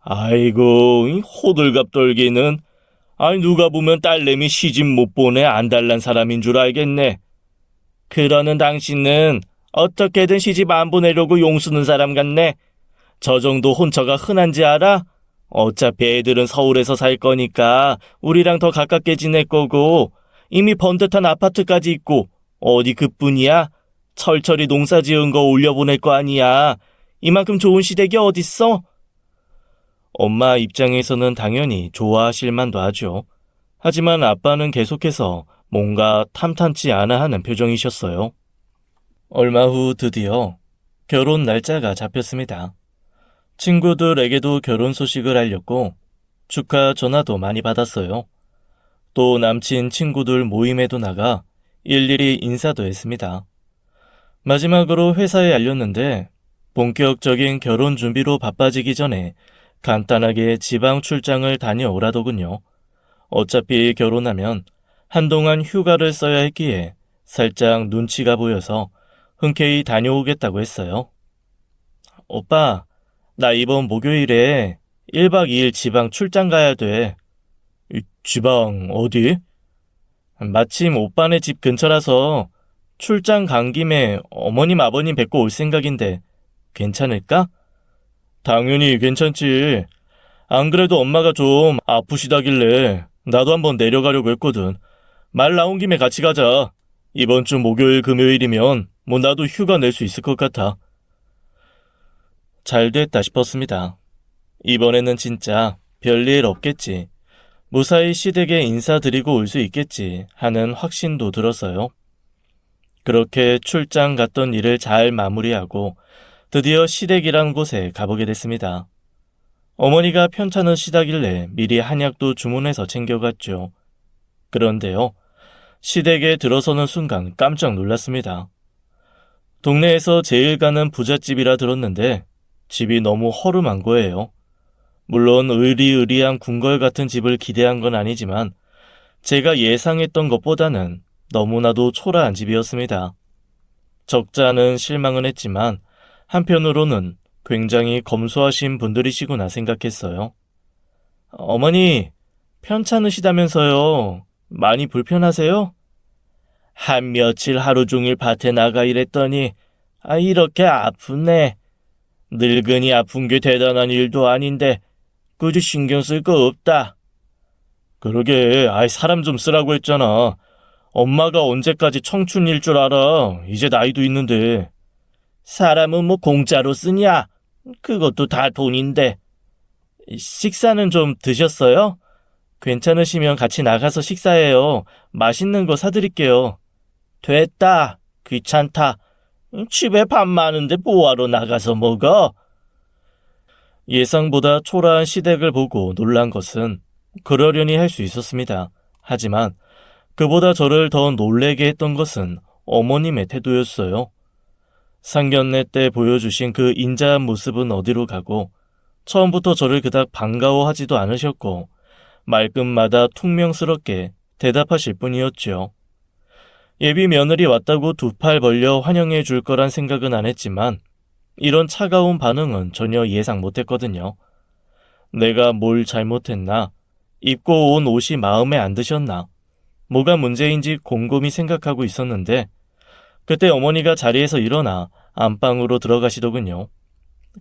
아이고, 이 호들갑 떨기는. 아니, 누가 보면 딸내미 시집 못 보내 안달난 사람인 줄 알겠네. 그러는 당신은 어떻게든 시집 안 보내려고 용쓰는 사람 같네. 저 정도 혼처가 흔한지 알아? 어차피 애들은 서울에서 살 거니까 우리랑 더 가깝게 지낼 거고 이미 번듯한 아파트까지 있고 어디 그뿐이야? 철철이 농사 지은 거 올려보낼 거 아니야. 이만큼 좋은 시댁이 어딨어? 엄마 입장에서는 당연히 좋아하실 만도 하죠. 하지만 아빠는 계속해서 뭔가 탐탄치 않아 하는 표정이셨어요. 얼마 후 드디어 결혼 날짜가 잡혔습니다. 친구들에게도 결혼 소식을 알렸고 축하 전화도 많이 받았어요. 또 남친 친구들 모임에도 나가 일일이 인사도 했습니다. 마지막으로 회사에 알렸는데 본격적인 결혼 준비로 바빠지기 전에 간단하게 지방 출장을 다녀오라더군요. 어차피 결혼하면 한동안 휴가를 써야 했기에 살짝 눈치가 보여서 흔쾌히 다녀오겠다고 했어요. 오빠, 나 이번 목요일에 1박 2일 지방 출장 가야 돼. 지방 어디? 마침 오빠네 집 근처라서 출장 간 김에 어머님 아버님 뵙고 올 생각인데 괜찮을까? 당연히 괜찮지. 안 그래도 엄마가 좀 아프시다길래 나도 한번 내려가려고 했거든. 말 나온 김에 같이 가자. 이번 주 목요일 금요일이면 뭐 나도 휴가 낼 수 있을 것 같아. 잘 됐다 싶었습니다. 이번에는 진짜 별일 없겠지. 무사히 시댁에 인사드리고 올 수 있겠지 하는 확신도 들었어요. 그렇게 출장 갔던 일을 잘 마무리하고 드디어 시댁이란 곳에 가보게 됐습니다. 어머니가 편찮으시다길래 미리 한약도 주문해서 챙겨갔죠. 그런데요, 시댁에 들어서는 순간 깜짝 놀랐습니다. 동네에서 제일 가는 부잣집이라 들었는데 집이 너무 허름한 거예요. 물론 의리의리한 궁궐 같은 집을 기대한 건 아니지만 제가 예상했던 것보다는 너무나도 초라한 집이었습니다. 적잖은 실망은 했지만 한편으로는 굉장히 검소하신 분들이시구나 생각했어요. 어머니, 편찮으시다면서요. 많이 불편하세요? 한 며칠 하루 종일 밭에 나가 일했더니 이렇게 아프네. 늙은이 아픈 게 대단한 일도 아닌데 굳이 신경 쓸 거 없다. 그러게, 사람 좀 쓰라고 했잖아. 엄마가 언제까지 청춘일 줄 알아. 이제 나이도 있는데. 사람은 뭐 공짜로 쓰냐? 그것도 다 돈인데. 식사는 좀 드셨어요? 괜찮으시면 같이 나가서 식사해요. 맛있는 거 사드릴게요. 됐다. 귀찮다. 집에 밥 많은데 뭐하러 나가서 먹어? 예상보다 초라한 시댁을 보고 놀란 것은 그러려니 할 수 있었습니다. 하지만 그보다 저를 더 놀래게 했던 것은 어머님의 태도였어요. 상견례 때 보여주신 그 인자한 모습은 어디로 가고 처음부터 저를 그닥 반가워하지도 않으셨고 말끝마다 퉁명스럽게 대답하실 뿐이었죠. 예비 며느리 왔다고 두 팔 벌려 환영해 줄 거란 생각은 안 했지만 이런 차가운 반응은 전혀 예상 못했거든요. 내가 뭘 잘못했나? 입고 온 옷이 마음에 안 드셨나? 뭐가 문제인지 곰곰이 생각하고 있었는데 그때 어머니가 자리에서 일어나 안방으로 들어가시더군요.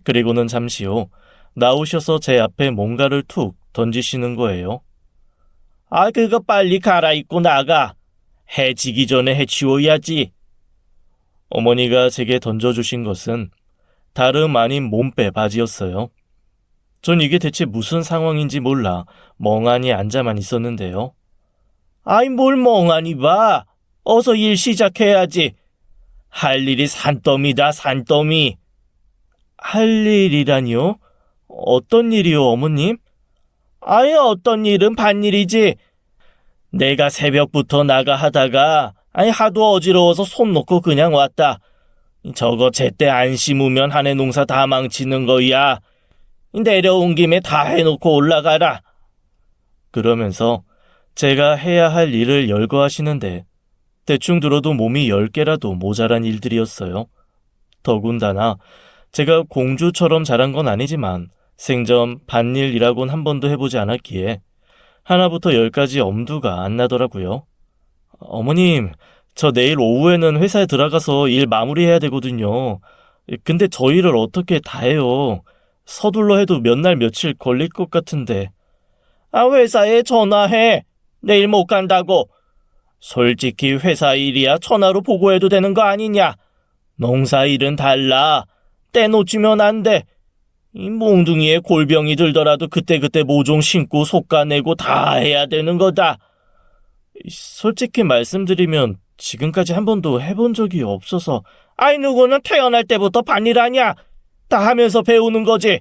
그리고는 잠시 후 나오셔서 제 앞에 뭔가를 툭 던지시는 거예요. 그거 빨리 갈아입고 나가. 해 지기 전에 해치워야지. 어머니가 제게 던져주신 것은 다름 아닌 몸빼 바지였어요. 전 이게 대체 무슨 상황인지 몰라 멍하니 앉아만 있었는데요. 뭘 멍하니 봐. 어서 일 시작해야지. 할 일이 산더미다, 산더미. 할 일이라니요? 어떤 일이요, 어머님? 어떤 일은 반일이지. 내가 새벽부터 나가 하다가 아니 하도 어지러워서 손 놓고 그냥 왔다. 저거 제때 안 심으면 한 해 농사 다 망치는 거야. 내려온 김에 다 해놓고 올라가라. 그러면서 제가 해야 할 일을 열거하시는데 대충 들어도 몸이 10개라도 모자란 일들이었어요. 더군다나 제가 공주처럼 자란 건 아니지만 생전 밭일이라곤 한 번도 해보지 않았기에 하나부터 10까지 엄두가 안 나더라고요. 어머님, 저 내일 오후에는 회사에 들어가서 일 마무리해야 되거든요. 근데 저 일을 어떻게 다 해요? 서둘러 해도 몇 날 며칠 걸릴 것 같은데. 회사에 전화해. 내일 못 간다고. 솔직히 회사 일이야 전화로 보고해도 되는 거 아니냐. 농사 일은 달라. 떼놓치면 안 돼. 이 몽둥이에 골병이 들더라도 그때그때 모종 심고 속가내고 다 해야 되는 거다. 솔직히 말씀드리면 지금까지 한 번도 해본 적이 없어서. 누구는 태어날 때부터 밭일 하냐? 다 하면서 배우는 거지.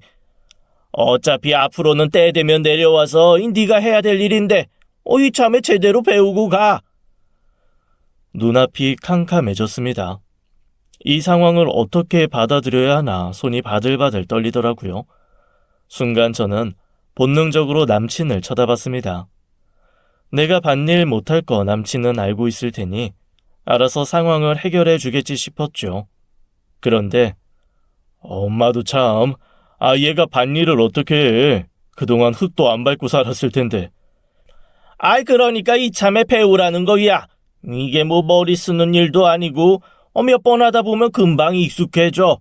어차피 앞으로는 때 되면 내려와서 네가 해야 될 일인데 이참에 제대로 배우고 가. 눈앞이 캄캄해졌습니다. 이 상황을 어떻게 받아들여야 하나 손이 바들바들 떨리더라고요. 순간 저는 본능적으로 남친을 쳐다봤습니다. 내가 밭일 못할 거 남친은 알고 있을 테니 알아서 상황을 해결해 주겠지 싶었죠. 그런데 엄마도 참, 얘가 밭일을 어떻게 해. 그동안 흙도 안 밟고 살았을 텐데. 그러니까 이참에 배우라는 거야. 이게 뭐 머리 쓰는 일도 아니고 몇 번 하다 보면 금방 익숙해져.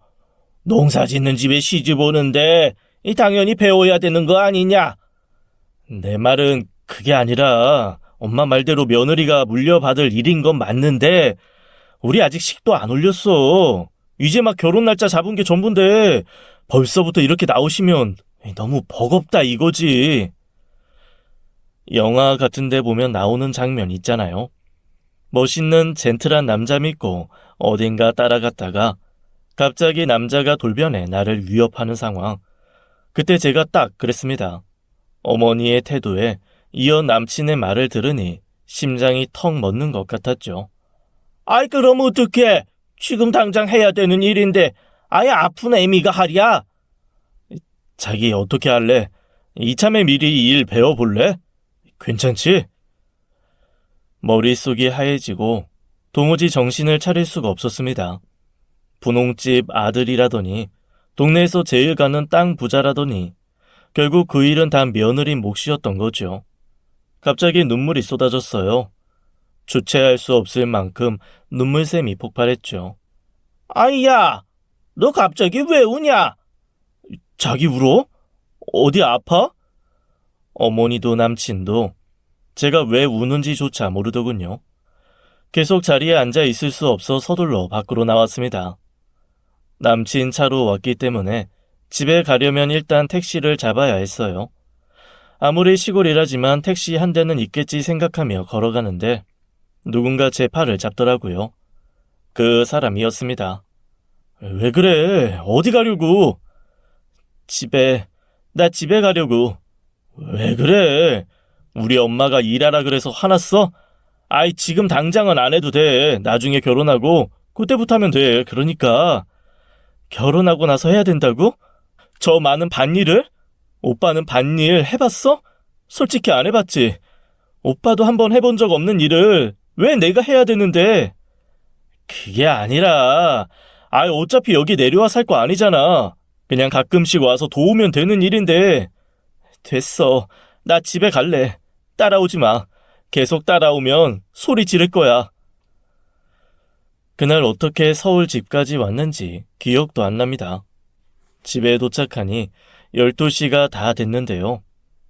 농사 짓는 집에 시집 오는데 당연히 배워야 되는 거 아니냐. 내 말은 그게 아니라 엄마 말대로 며느리가 물려받을 일인 건 맞는데 우리 아직 식도 안 올렸어. 이제 막 결혼 날짜 잡은 게 전부인데 벌써부터 이렇게 나오시면 너무 버겁다 이거지. 영화 같은 데 보면 나오는 장면 있잖아요. 멋있는 젠틀한 남자 믿고 어딘가 따라갔다가 갑자기 남자가 돌변해 나를 위협하는 상황. 그때 제가 딱 그랬습니다. 어머니의 태도에 이어 남친의 말을 들으니 심장이 턱 멎는 것 같았죠. 그럼 어떡해? 지금 당장 해야 되는 일인데 아픈 애미가 하랴? 자기 어떻게 할래? 이참에 미리 일 배워볼래? 괜찮지? 머릿속이 하얘지고 도무지 정신을 차릴 수가 없었습니다. 분홍집 아들이라더니 동네에서 제일 가는 땅 부자라더니 결국 그 일은 다 며느리 몫이었던 거죠. 갑자기 눈물이 쏟아졌어요. 주체할 수 없을 만큼 눈물샘이 폭발했죠. 야, 너 갑자기 왜 우냐? 자기 울어? 어디 아파? 어머니도 남친도 제가 왜 우는지조차 모르더군요. 계속 자리에 앉아 있을 수 없어 서둘러 밖으로 나왔습니다. 남친 차로 왔기 때문에 집에 가려면 일단 택시를 잡아야 했어요. 아무리 시골이라지만 택시 한 대는 있겠지 생각하며 걸어가는데 누군가 제 팔을 잡더라고요. 그 사람이었습니다. 왜 그래? 어디 가려고? 나 집에 가려고. 왜 그래? 우리 엄마가 일하라 그래서 화났어? 지금 당장은 안 해도 돼. 나중에 결혼하고 그때부터 하면 돼. 그러니까. 결혼하고 나서 해야 된다고? 저 많은 밭일을? 오빠는 밭일 해봤어? 솔직히 안 해봤지. 오빠도 한번 해본 적 없는 일을 왜 내가 해야 되는데? 그게 아니라 어차피 여기 내려와 살 거 아니잖아. 그냥 가끔씩 와서 도우면 되는 일인데. 됐어. 나 집에 갈래. 따라오지 마. 계속 따라오면 소리 지를 거야. 그날 어떻게 서울 집까지 왔는지 기억도 안 납니다. 집에 도착하니 12시가 다 됐는데요.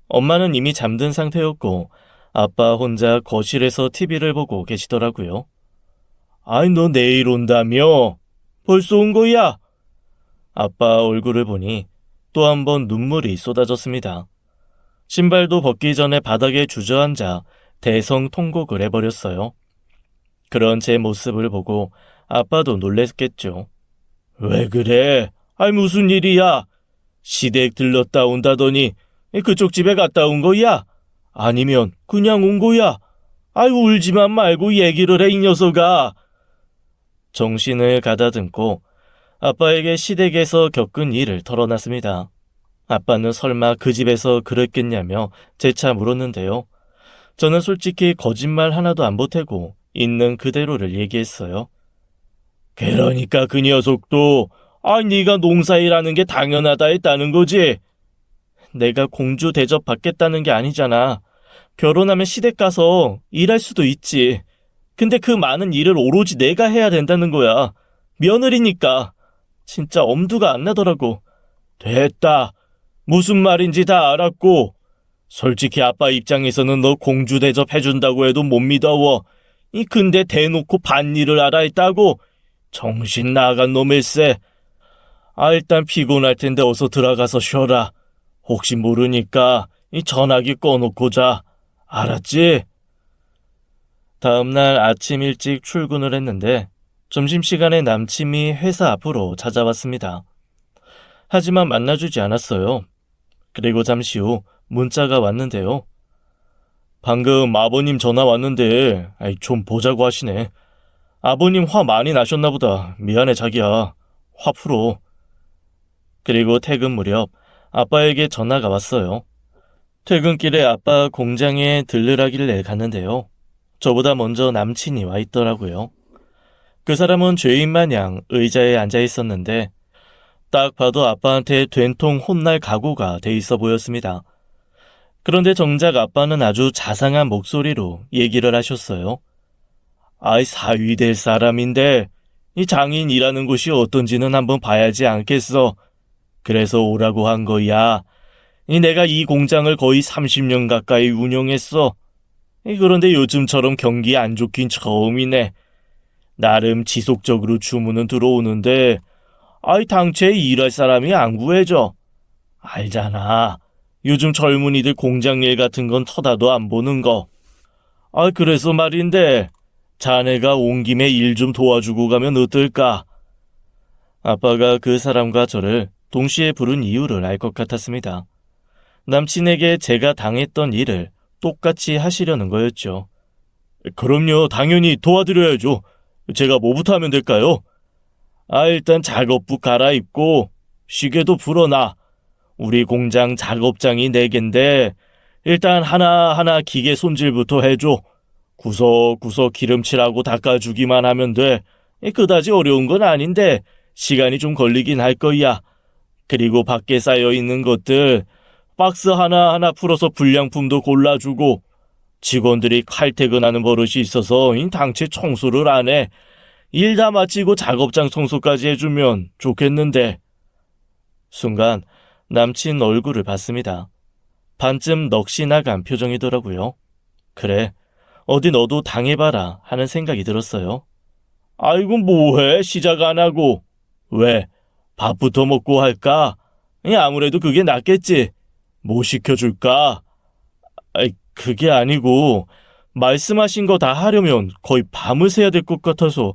엄마는 이미 잠든 상태였고 아빠 혼자 거실에서 TV를 보고 계시더라고요. 너 내일 온다며? 벌써 온 거야? 아빠 얼굴을 보니 또 한 번 눈물이 쏟아졌습니다. 신발도 벗기 전에 바닥에 주저앉아 대성통곡을 해버렸어요. 그런 제 모습을 보고 아빠도 놀랬겠죠. 왜 그래? 무슨 일이야? 시댁 들렀다 온다더니 그쪽 집에 갔다 온 거야? 아니면 그냥 온 거야? 아유, 울지만 말고 얘기를 해, 이 녀석아. 정신을 가다듬고 아빠에게 시댁에서 겪은 일을 털어놨습니다. 아빠는 설마 그 집에서 그랬겠냐며 재차 물었는데요. 저는 솔직히 거짓말 하나도 안 보태고 있는 그대로를 얘기했어요. 그러니까 그 녀석도 네가 농사일하는 게 당연하다 했다는 거지. 내가 공주 대접 받겠다는 게 아니잖아. 결혼하면 시댁 가서 일할 수도 있지. 근데 그 많은 일을 오로지 내가 해야 된다는 거야. 며느리니까. 진짜 엄두가 안 나더라고. 됐다. 무슨 말인지 다 알았고. 솔직히 아빠 입장에서는 너 공주 대접해준다고 해도 못 믿어워. 근데 대놓고 반일을 알아 했다고? 정신 나간 놈일세. 일단 피곤할 텐데 어서 들어가서 쉬어라. 혹시 모르니까 전화기 꺼놓고 자. 알았지? 다음날 아침 일찍 출근을 했는데 점심시간에 남친이 회사 앞으로 찾아왔습니다. 하지만 만나주지 않았어요. 그리고 잠시 후 문자가 왔는데요. 방금 아버님 전화 왔는데 좀 보자고 하시네. 아버님 화 많이 나셨나 보다. 미안해 자기야. 화 풀어. 그리고 퇴근 무렵 아빠에게 전화가 왔어요. 퇴근길에 아빠 공장에 들르라길래 갔는데요. 저보다 먼저 남친이 와 있더라고요. 그 사람은 죄인 마냥 의자에 앉아 있었는데 딱 봐도 아빠한테 된통 혼날 각오가 돼 있어 보였습니다. 그런데 정작 아빠는 아주 자상한 목소리로 얘기를 하셨어요. 사위 될 사람인데 이 장인이라는 곳이 어떤지는 한번 봐야지 않겠어. 그래서 오라고 한 거야. 내가 이 공장을 거의 30년 가까이 운영했어. 그런데 요즘처럼 경기 안 좋긴 처음이네. 나름 지속적으로 주문은 들어오는데 당최 일할 사람이 안 구해져. 알잖아. 요즘 젊은이들 공장 일 같은 건 쳐다도 안 보는 거. 그래서 말인데 자네가 온 김에 일 좀 도와주고 가면 어떨까? 아빠가 그 사람과 저를 동시에 부른 이유를 알 것 같았습니다. 남친에게 제가 당했던 일을 똑같이 하시려는 거였죠. 그럼요, 당연히 도와드려야죠. 제가 뭐부터 하면 될까요? 일단 작업복 갈아입고 시계도 불어놔. 우리 공장 작업장이 4개인데 일단 하나하나 기계 손질부터 해줘. 구석구석 기름칠하고 닦아주기만 하면 돼. 그다지 어려운 건 아닌데 시간이 좀 걸리긴 할 거야. 그리고 밖에 쌓여있는 것들 박스 하나하나 풀어서 불량품도 골라주고 직원들이 칼퇴근하는 버릇이 있어서 당최 청소를 안 해. 일 다 마치고 작업장 청소까지 해주면 좋겠는데. 순간 남친 얼굴을 봤습니다. 반쯤 넋이 나간 표정이더라고요. 그래, 어디 너도 당해봐라 하는 생각이 들었어요. 아이고 뭐해, 시작 안 하고. 왜, 밥부터 먹고 할까? 아무래도 그게 낫겠지. 뭐 시켜줄까? 그게 아니고 말씀하신 거 다 하려면 거의 밤을 새야 될 것 같아서.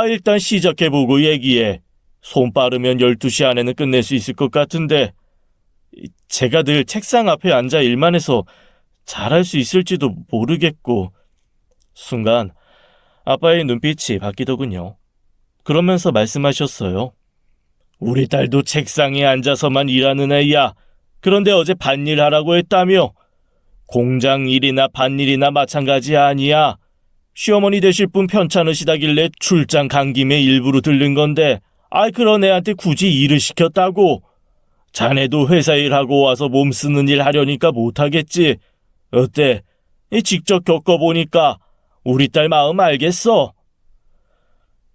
일단 시작해보고 얘기해. 손 빠르면 12시 안에는 끝낼 수 있을 것 같은데. 제가 늘 책상 앞에 앉아 일만 해서 잘할 수 있을지도 모르겠고. 순간 아빠의 눈빛이 바뀌더군요. 그러면서 말씀하셨어요. 우리 딸도 책상에 앉아서만 일하는 애야. 그런데 어제 밭일 하라고 했다며. 공장 일이나 밭일이나 마찬가지 아니야. 시어머니 되실 분 편찮으시다길래 출장 간 김에 일부러 들른 건데 그런 애한테 굳이 일을 시켰다고. 자네도 회사 일하고 와서 몸 쓰는 일 하려니까 못하겠지. 어때? 직접 겪어보니까 우리 딸 마음 알겠어?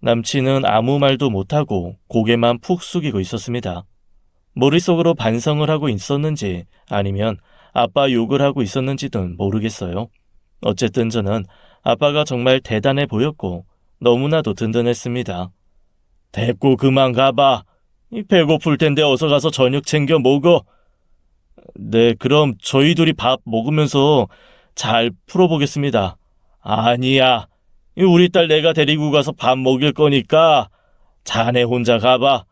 남친은 아무 말도 못하고 고개만 푹 숙이고 있었습니다. 머릿속으로 반성을 하고 있었는지 아니면 아빠 욕을 하고 있었는지는 모르겠어요. 어쨌든 저는 아빠가 정말 대단해 보였고 너무나도 든든했습니다. 됐고 그만 가봐. 배고플 텐데 어서 가서 저녁 챙겨 먹어. 네, 그럼 저희 둘이 밥 먹으면서 잘 풀어보겠습니다. 아니야. 우리 딸 내가 데리고 가서 밥 먹일 거니까 자네 혼자 가봐.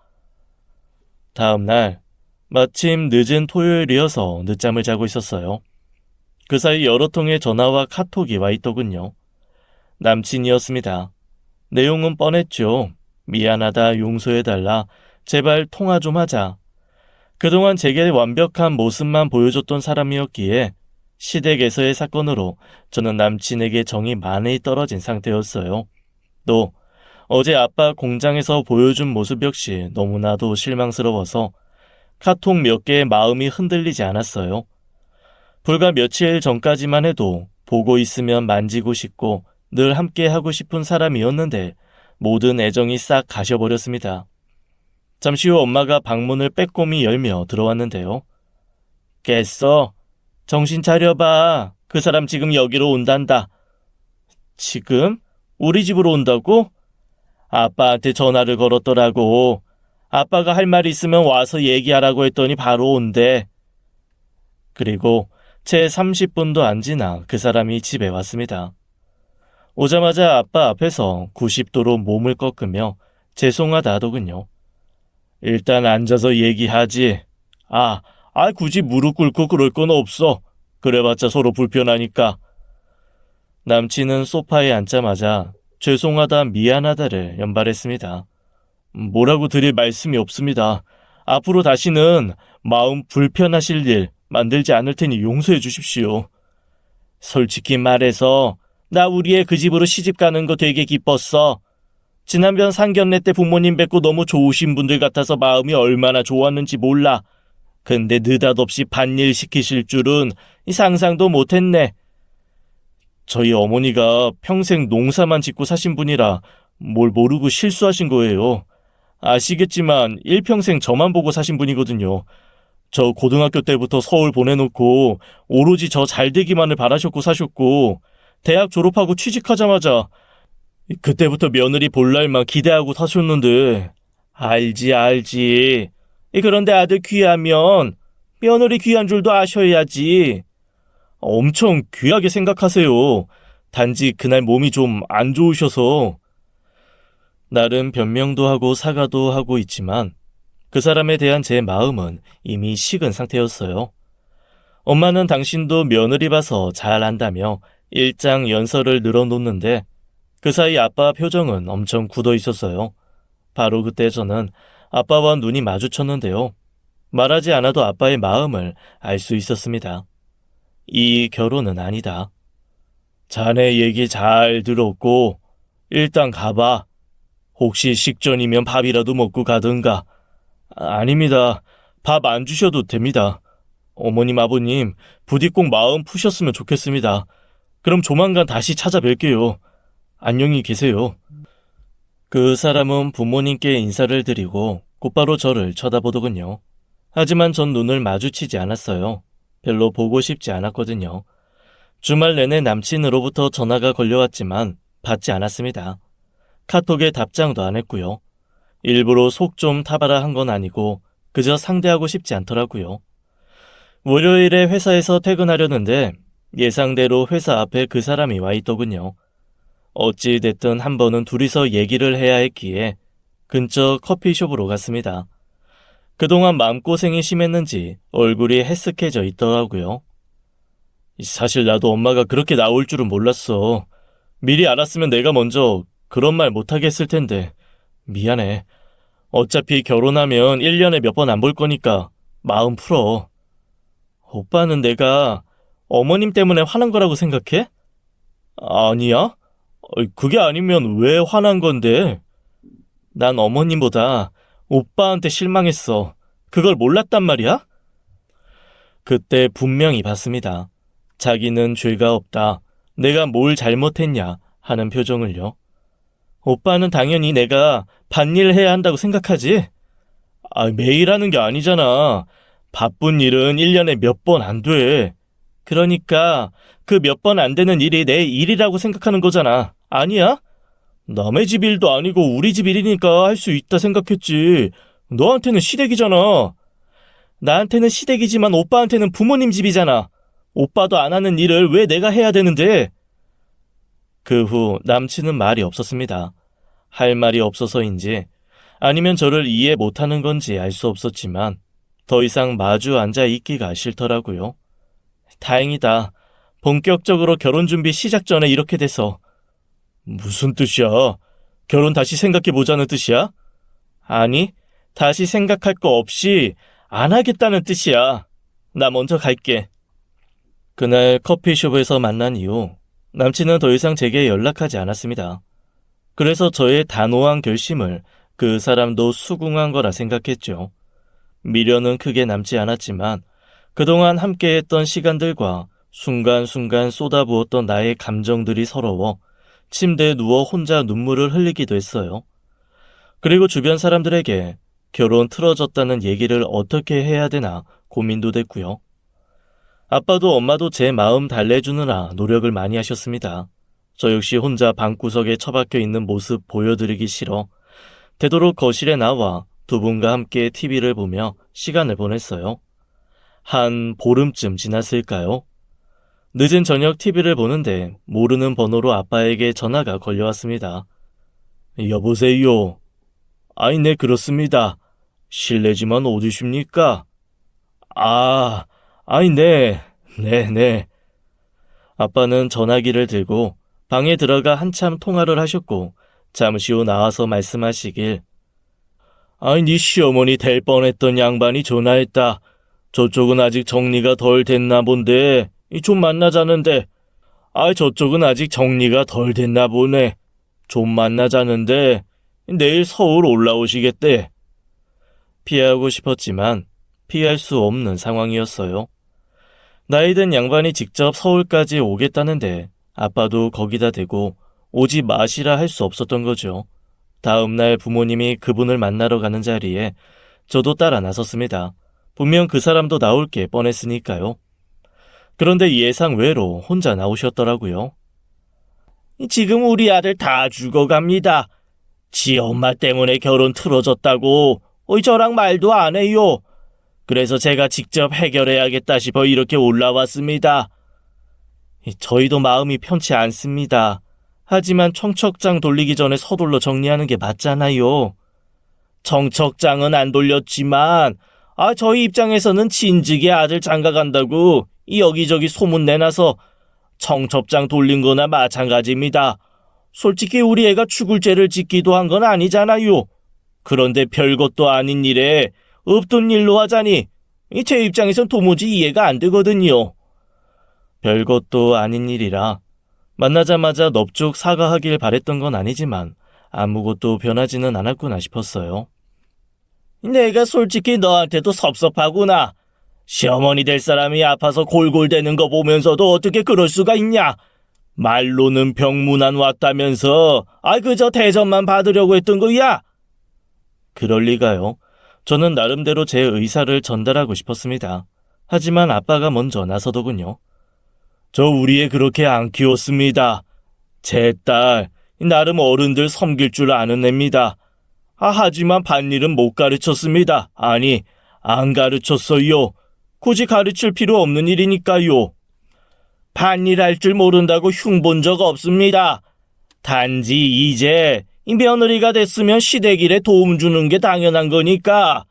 다음 날 마침 늦은 토요일이어서 늦잠을 자고 있었어요. 그 사이 여러 통의 전화와 카톡이 와 있더군요. 남친이었습니다. 내용은 뻔했죠. 미안하다, 용서해달라, 제발 통화 좀 하자. 그동안 제게 완벽한 모습만 보여줬던 사람이었기에 시댁에서의 사건으로 저는 남친에게 정이 많이 떨어진 상태였어요. 또 어제 아빠 공장에서 보여준 모습 역시 너무나도 실망스러워서 카톡 몇 개의 마음이 흔들리지 않았어요. 불과 며칠 전까지만 해도 보고 있으면 만지고 싶고 늘 함께 하고 싶은 사람이었는데 모든 애정이 싹 가셔버렸습니다. 잠시 후 엄마가 방문을 빼꼼히 열며 들어왔는데요. 깼어? 정신 차려봐. 그 사람 지금 여기로 온단다. 지금? 우리 집으로 온다고? 아빠한테 전화를 걸었더라고. 아빠가 할 말 있으면 와서 얘기하라고 했더니 바로 온대. 그리고 채 30분도 안 지나 그 사람이 집에 왔습니다. 오자마자 아빠 앞에서 90도로 몸을 꺾으며 죄송하다 하더군요. 일단 앉아서 얘기하지. 굳이 무릎 꿇고 그럴 건 없어. 그래봤자 서로 불편하니까. 남친은 소파에 앉자마자 죄송하다, 미안하다를 연발했습니다. 뭐라고 드릴 말씀이 없습니다. 앞으로 다시는 마음 불편하실 일 만들지 않을 테니 용서해 주십시오. 솔직히 말해서 나 우리 애 그 집으로 시집 가는 거 되게 기뻤어. 지난번 상견례 때 부모님 뵙고 너무 좋으신 분들 같아서 마음이 얼마나 좋았는지 몰라. 근데 느닷없이 밭일 시키실 줄은 상상도 못했네. 저희 어머니가 평생 농사만 짓고 사신 분이라 뭘 모르고 실수하신 거예요. 아시겠지만 일평생 저만 보고 사신 분이거든요. 저 고등학교 때부터 서울 보내놓고 오로지 저 잘되기만을 바라셨고 사셨고 대학 졸업하고 취직하자마자 그때부터 며느리 볼 날만 기대하고 사셨는데 알지. 그런데 아들 귀하면 며느리 귀한 줄도 아셔야지. 엄청 귀하게 생각하세요. 단지 그날 몸이 좀 안 좋으셔서. 나름 변명도 하고 사과도 하고 있지만 그 사람에 대한 제 마음은 이미 식은 상태였어요. 엄마는 당신도 며느리 봐서 잘 안다며 일장 연설을 늘어놓는데 그 사이 아빠 표정은 엄청 굳어 있었어요. 바로 그때 저는 아빠와 눈이 마주쳤는데요. 말하지 않아도 아빠의 마음을 알 수 있었습니다. 이 결혼은 아니다. 자네 얘기 잘 들었고 일단 가봐. 혹시 식전이면 밥이라도 먹고 가든가. 아닙니다. 밥 안 주셔도 됩니다. 어머님, 아버님, 부디 꼭 마음 푸셨으면 좋겠습니다. 그럼 조만간 다시 찾아뵐게요. 안녕히 계세요. 그 사람은 부모님께 인사를 드리고 곧바로 저를 쳐다보더군요. 하지만 전 눈을 마주치지 않았어요. 별로 보고 싶지 않았거든요. 주말 내내 남친으로부터 전화가 걸려왔지만 받지 않았습니다. 카톡에 답장도 안 했고요. 일부러 속 좀 타봐라 한 건 아니고 그저 상대하고 싶지 않더라고요. 월요일에 회사에서 퇴근하려는데 예상대로 회사 앞에 그 사람이 와 있더군요. 어찌 됐든 한 번은 둘이서 얘기를 해야 했기에 근처 커피숍으로 갔습니다. 그동안 마음고생이 심했는지 얼굴이 해쓱해져 있더라고요. 사실 나도 엄마가 그렇게 나올 줄은 몰랐어. 미리 알았으면 내가 먼저 그런 말 못하게 했을 텐데 미안해. 어차피 결혼하면 1년에 몇 번 안 볼 거니까 마음 풀어. 오빠는 내가 어머님 때문에 화난 거라고 생각해? 아니야? 그게 아니면 왜 화난 건데? 난 어머님보다 오빠한테 실망했어. 그걸 몰랐단 말이야? 그때 분명히 봤습니다. 자기는 죄가 없다. 내가 뭘 잘못했냐 하는 표정을요. 오빠는 당연히 내가 밭일 해야 한다고 생각하지? 매일 하는 게 아니잖아. 바쁜 일은 1년에 몇 번 안 돼. 그러니까 그 몇 번 안 되는 일이 내 일이라고 생각하는 거잖아. 아니야? 남의 집 일도 아니고 우리 집 일이니까 할 수 있다 생각했지. 너한테는 시댁이잖아. 나한테는 시댁이지만 오빠한테는 부모님 집이잖아. 오빠도 안 하는 일을 왜 내가 해야 되는데? 그 후 남친은 말이 없었습니다. 할 말이 없어서인지 아니면 저를 이해 못하는 건지 알 수 없었지만 더 이상 마주 앉아 있기가 싫더라고요. 다행이다. 본격적으로 결혼 준비 시작 전에 이렇게 돼서. 무슨 뜻이야? 결혼 다시 생각해보자는 뜻이야? 아니, 다시 생각할 거 없이 안 하겠다는 뜻이야. 나 먼저 갈게. 그날 커피숍에서 만난 이후 남친은 더 이상 제게 연락하지 않았습니다. 그래서 저의 단호한 결심을 그 사람도 수긍한 거라 생각했죠. 미련은 크게 남지 않았지만 그동안 함께했던 시간들과 순간순간 쏟아부었던 나의 감정들이 서러워 침대에 누워 혼자 눈물을 흘리기도 했어요. 그리고 주변 사람들에게 결혼 틀어졌다는 얘기를 어떻게 해야 되나 고민도 됐고요. 아빠도 엄마도 제 마음 달래주느라 노력을 많이 하셨습니다. 저 역시 혼자 방구석에 처박혀 있는 모습 보여드리기 싫어 되도록 거실에 나와 두 분과 함께 TV를 보며 시간을 보냈어요. 한 보름쯤 지났을까요? 늦은 저녁 TV를 보는데 모르는 번호로 아빠에게 전화가 걸려왔습니다. 여보세요. 아이, 네, 그렇습니다. 실례지만 어디십니까? 네. 아빠는 전화기를 들고 방에 들어가 한참 통화를 하셨고 잠시 후 나와서 말씀하시길. 네 시어머니 될 뻔했던 양반이 전화했다. 저쪽은 아직 정리가 덜 됐나 본데 좀 만나자는데. 저쪽은 아직 정리가 덜 됐나 보네. 좀 만나자는데 내일 서울 올라오시겠대. 피하고 싶었지만 피할 수 없는 상황이었어요. 나이 든 양반이 직접 서울까지 오겠다는데 아빠도 거기다 대고 오지 마시라 할 수 없었던 거죠. 다음 날 부모님이 그분을 만나러 가는 자리에 저도 따라 나섰습니다. 분명 그 사람도 나올 게 뻔했으니까요. 그런데 예상 외로 혼자 나오셨더라고요. 지금 우리 아들 다 죽어갑니다. 지 엄마 때문에 결혼 틀어졌다고 저랑 말도 안 해요. 그래서 제가 직접 해결해야겠다 싶어 이렇게 올라왔습니다. 저희도 마음이 편치 않습니다. 하지만 청첩장 돌리기 전에 서둘러 정리하는 게 맞잖아요. 청첩장은 안 돌렸지만 저희 입장에서는 진즉에 아들 장가간다고 여기저기 소문 내놔서 청첩장 돌린 거나 마찬가지입니다. 솔직히 우리 애가 죽을 죄를 짓기도 한 건 아니잖아요. 그런데 별것도 아닌 일에 없던 일로 하자니 제 입장에선 도무지 이해가 안 되거든요. 별것도 아닌 일이라 만나자마자 넙죽 사과하길 바랬던 건 아니지만 아무것도 변하지는 않았구나 싶었어요. 내가 솔직히 너한테도 섭섭하구나. 시어머니 될 사람이 아파서 골골대는 거 보면서도 어떻게 그럴 수가 있냐. 말로는 병문안 왔다면서 그저 대접만 받으려고 했던 거야. 그럴 리가요. 저는 나름대로 제 의사를 전달하고 싶었습니다. 하지만 아빠가 먼저 나서더군요. 저 우리 애 그렇게 안 키웠습니다. 제 딸 나름 어른들 섬길 줄 아는 애입니다. 하지만 밭일은 못 가르쳤습니다. 아니, 안 가르쳤어요. 굳이 가르칠 필요 없는 일이니까요. 밭일 할 줄 모른다고 흉본 적 없습니다. 단지 이제 며느리가 됐으면 시댁일에 도움 주는 게 당연한 거니까.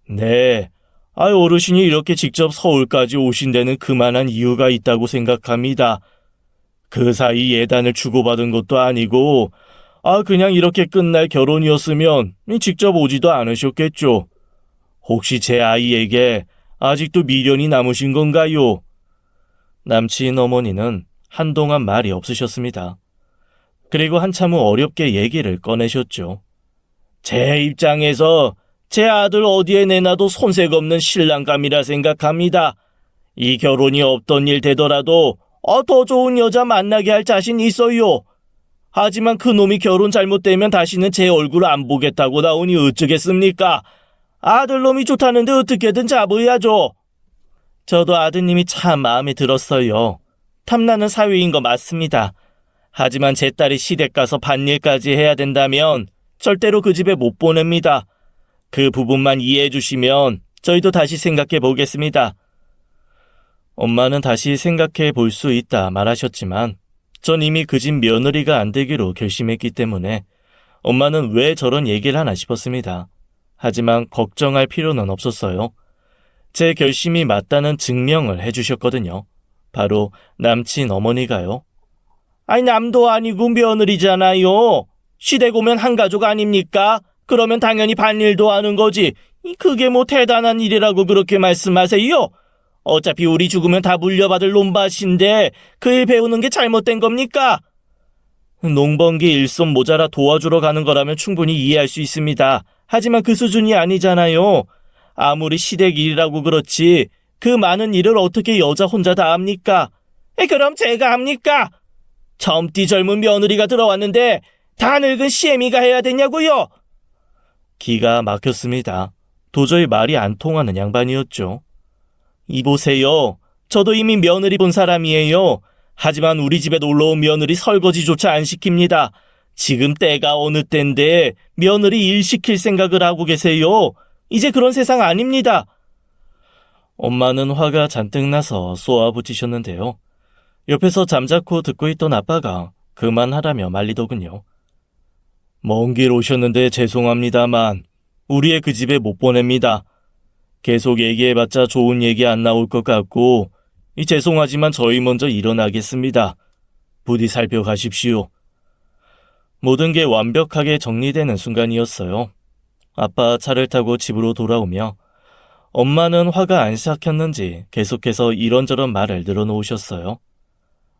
네, 어르신이 이렇게 직접 서울까지 오신 데는 그만한 이유가 있다고 생각합니다. 그 사이 예단을 주고받은 것도 아니고 그냥 이렇게 끝날 결혼이었으면 직접 오지도 않으셨겠죠. 혹시 제 아이에게 아직도 미련이 남으신 건가요? 남친 어머니는 한동안 말이 없으셨습니다. 그리고 한참 후 어렵게 얘기를 꺼내셨죠. 제 입장에서 제 아들 어디에 내놔도 손색 없는 신랑감이라 생각합니다. 이 결혼이 없던 일 되더라도 더 좋은 여자 만나게 할 자신 있어요. 하지만 그놈이 결혼 잘못되면 다시는 제 얼굴 안 보겠다고 나오니 어쩌겠습니까? 아들놈이 좋다는데 어떻게든 잡아야죠. 저도 아드님이 참 마음에 들었어요. 탐나는 사위인 거 맞습니다. 하지만 제 딸이 시댁 가서 밭일까지 해야 된다면 절대로 그 집에 못 보냅니다. 그 부분만 이해해 주시면 저희도 다시 생각해 보겠습니다. 엄마는 다시 생각해 볼 수 있다 말하셨지만 전 이미 그 집 며느리가 안 되기로 결심했기 때문에 엄마는 왜 저런 얘기를 하나 싶었습니다. 하지만 걱정할 필요는 없었어요. 제 결심이 맞다는 증명을 해주셨거든요. 바로 남친 어머니가요. 아니 남도 아니고 며느리잖아요. 시댁 오면 한 가족 아닙니까? 그러면 당연히 반일도 하는 거지. 그게 뭐 대단한 일이라고 그렇게 말씀하세요? 어차피 우리 죽으면 다 물려받을 논밭인데 그 일 배우는 게 잘못된 겁니까? 농번기 일손 모자라 도와주러 가는 거라면 충분히 이해할 수 있습니다. 하지만 그 수준이 아니잖아요. 아무리 시댁 일이라고 그렇지 그 많은 일을 어떻게 여자 혼자 다 합니까? 그럼 제가 합니까? 젊디 젊은 며느리가 들어왔는데 다 늙은 시애미가 해야 되냐고요? 기가 막혔습니다. 도저히 말이 안 통하는 양반이었죠. 이보세요. 저도 이미 며느리 본 사람이에요. 하지만 우리 집에 놀러온 며느리 설거지조차 안 시킵니다. 지금 때가 어느 때인데 며느리 일 시킬 생각을 하고 계세요. 이제 그런 세상 아닙니다. 엄마는 화가 잔뜩 나서 쏘아붙이셨는데요. 옆에서 잠자코 듣고 있던 아빠가 그만하라며 말리더군요. 먼 길 오셨는데 죄송합니다만 우리의 그 집에 못 보냅니다. 계속 얘기해봤자 좋은 얘기 안 나올 것 같고 죄송하지만 저희 먼저 일어나겠습니다. 부디 살펴가십시오. 모든 게 완벽하게 정리되는 순간이었어요. 아빠 차를 타고 집으로 돌아오며 엄마는 화가 안 삭혔는지 계속해서 이런저런 말을 늘어놓으셨어요.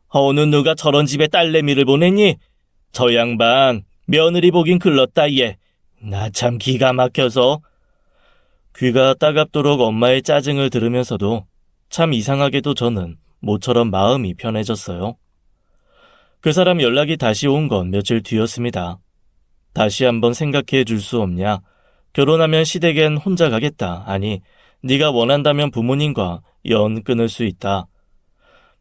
어느 누가 저런 집에 딸내미를 보냈니? 저 양반 며느리 보긴 글렀다 얘. 나 참 기가 막혀서. 귀가 따갑도록 엄마의 짜증을 들으면서도 참 이상하게도 저는 모처럼 마음이 편해졌어요. 그 사람 연락이 다시 온 건 며칠 뒤였습니다. 다시 한번 생각해 줄 수 없냐? 결혼하면 시댁엔 혼자 가겠다. 아니, 네가 원한다면 부모님과 연 끊을 수 있다.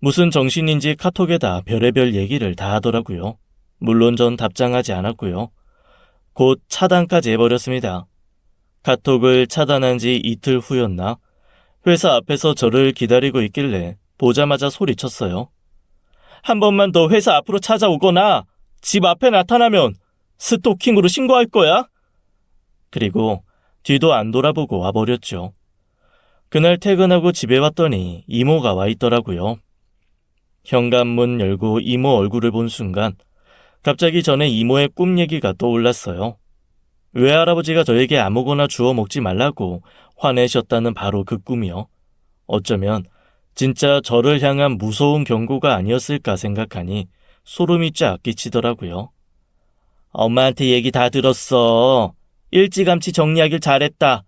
무슨 정신인지 카톡에다 별의별 얘기를 다 하더라고요. 물론 전 답장하지 않았고요. 곧 차단까지 해버렸습니다. 카톡을 차단한 지 이틀 후였나? 회사 앞에서 저를 기다리고 있길래 보자마자 소리쳤어요. 한 번만 더 회사 앞으로 찾아오거나 집 앞에 나타나면 스토킹으로 신고할 거야? 그리고 뒤도 안 돌아보고 와버렸죠. 그날 퇴근하고 집에 왔더니 이모가 와 있더라고요. 현관문 열고 이모 얼굴을 본 순간 갑자기 전에 이모의 꿈 얘기가 떠올랐어요. 외할아버지가 저에게 아무거나 주워 먹지 말라고 화내셨다는 바로 그 꿈이요. 어쩌면 진짜 저를 향한 무서운 경고가 아니었을까 생각하니 소름이 쫙 끼치더라고요. 엄마한테 얘기 다 들었어. 일찌감치 정리하길 잘했다.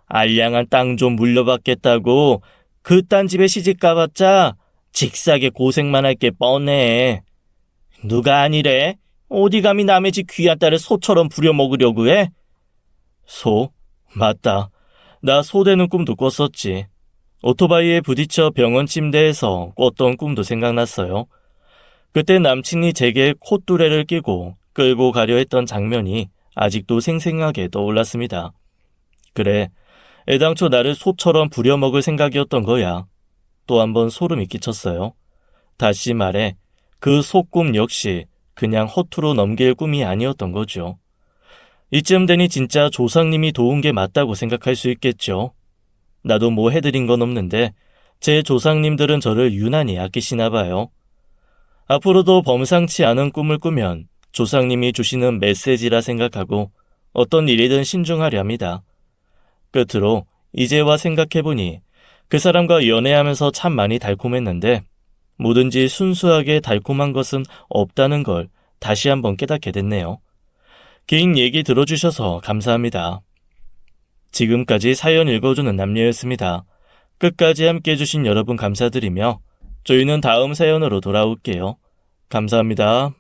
알량한 땅 좀 물려받겠다고 그딴 집에 시집 가봤자 직사게 고생만 할 게 뻔해. 누가 아니래? 어디 감히 남의 집 귀한 딸을 소처럼 부려먹으려고 해? 소? 맞다. 나 소 되는 꿈도 꿨었지. 오토바이에 부딪혀 병원 침대에서 꿨던 꿈도 생각났어요. 그때 남친이 제게 콧뚜레를 끼고 끌고 가려 했던 장면이 아직도 생생하게 떠올랐습니다. 그래, 애당초 나를 소처럼 부려먹을 생각이었던 거야. 또 한 번 소름이 끼쳤어요. 다시 말해 그 소꿈 역시 그냥 허투루 넘길 꿈이 아니었던 거죠. 이쯤 되니 진짜 조상님이 도운 게 맞다고 생각할 수 있겠죠. 나도 뭐 해드린 건 없는데 제 조상님들은 저를 유난히 아끼시나 봐요. 앞으로도 범상치 않은 꿈을 꾸면 조상님이 주시는 메시지라 생각하고 어떤 일이든 신중하려 합니다. 끝으로 이제와 생각해보니 그 사람과 연애하면서 참 많이 달콤했는데 뭐든지 순수하게 달콤한 것은 없다는 걸 다시 한번 깨닫게 됐네요. 긴 얘기 들어주셔서 감사합니다. 지금까지 사연 읽어주는 남녀였습니다. 끝까지 함께 해주신 여러분 감사드리며 저희는 다음 사연으로 돌아올게요. 감사합니다.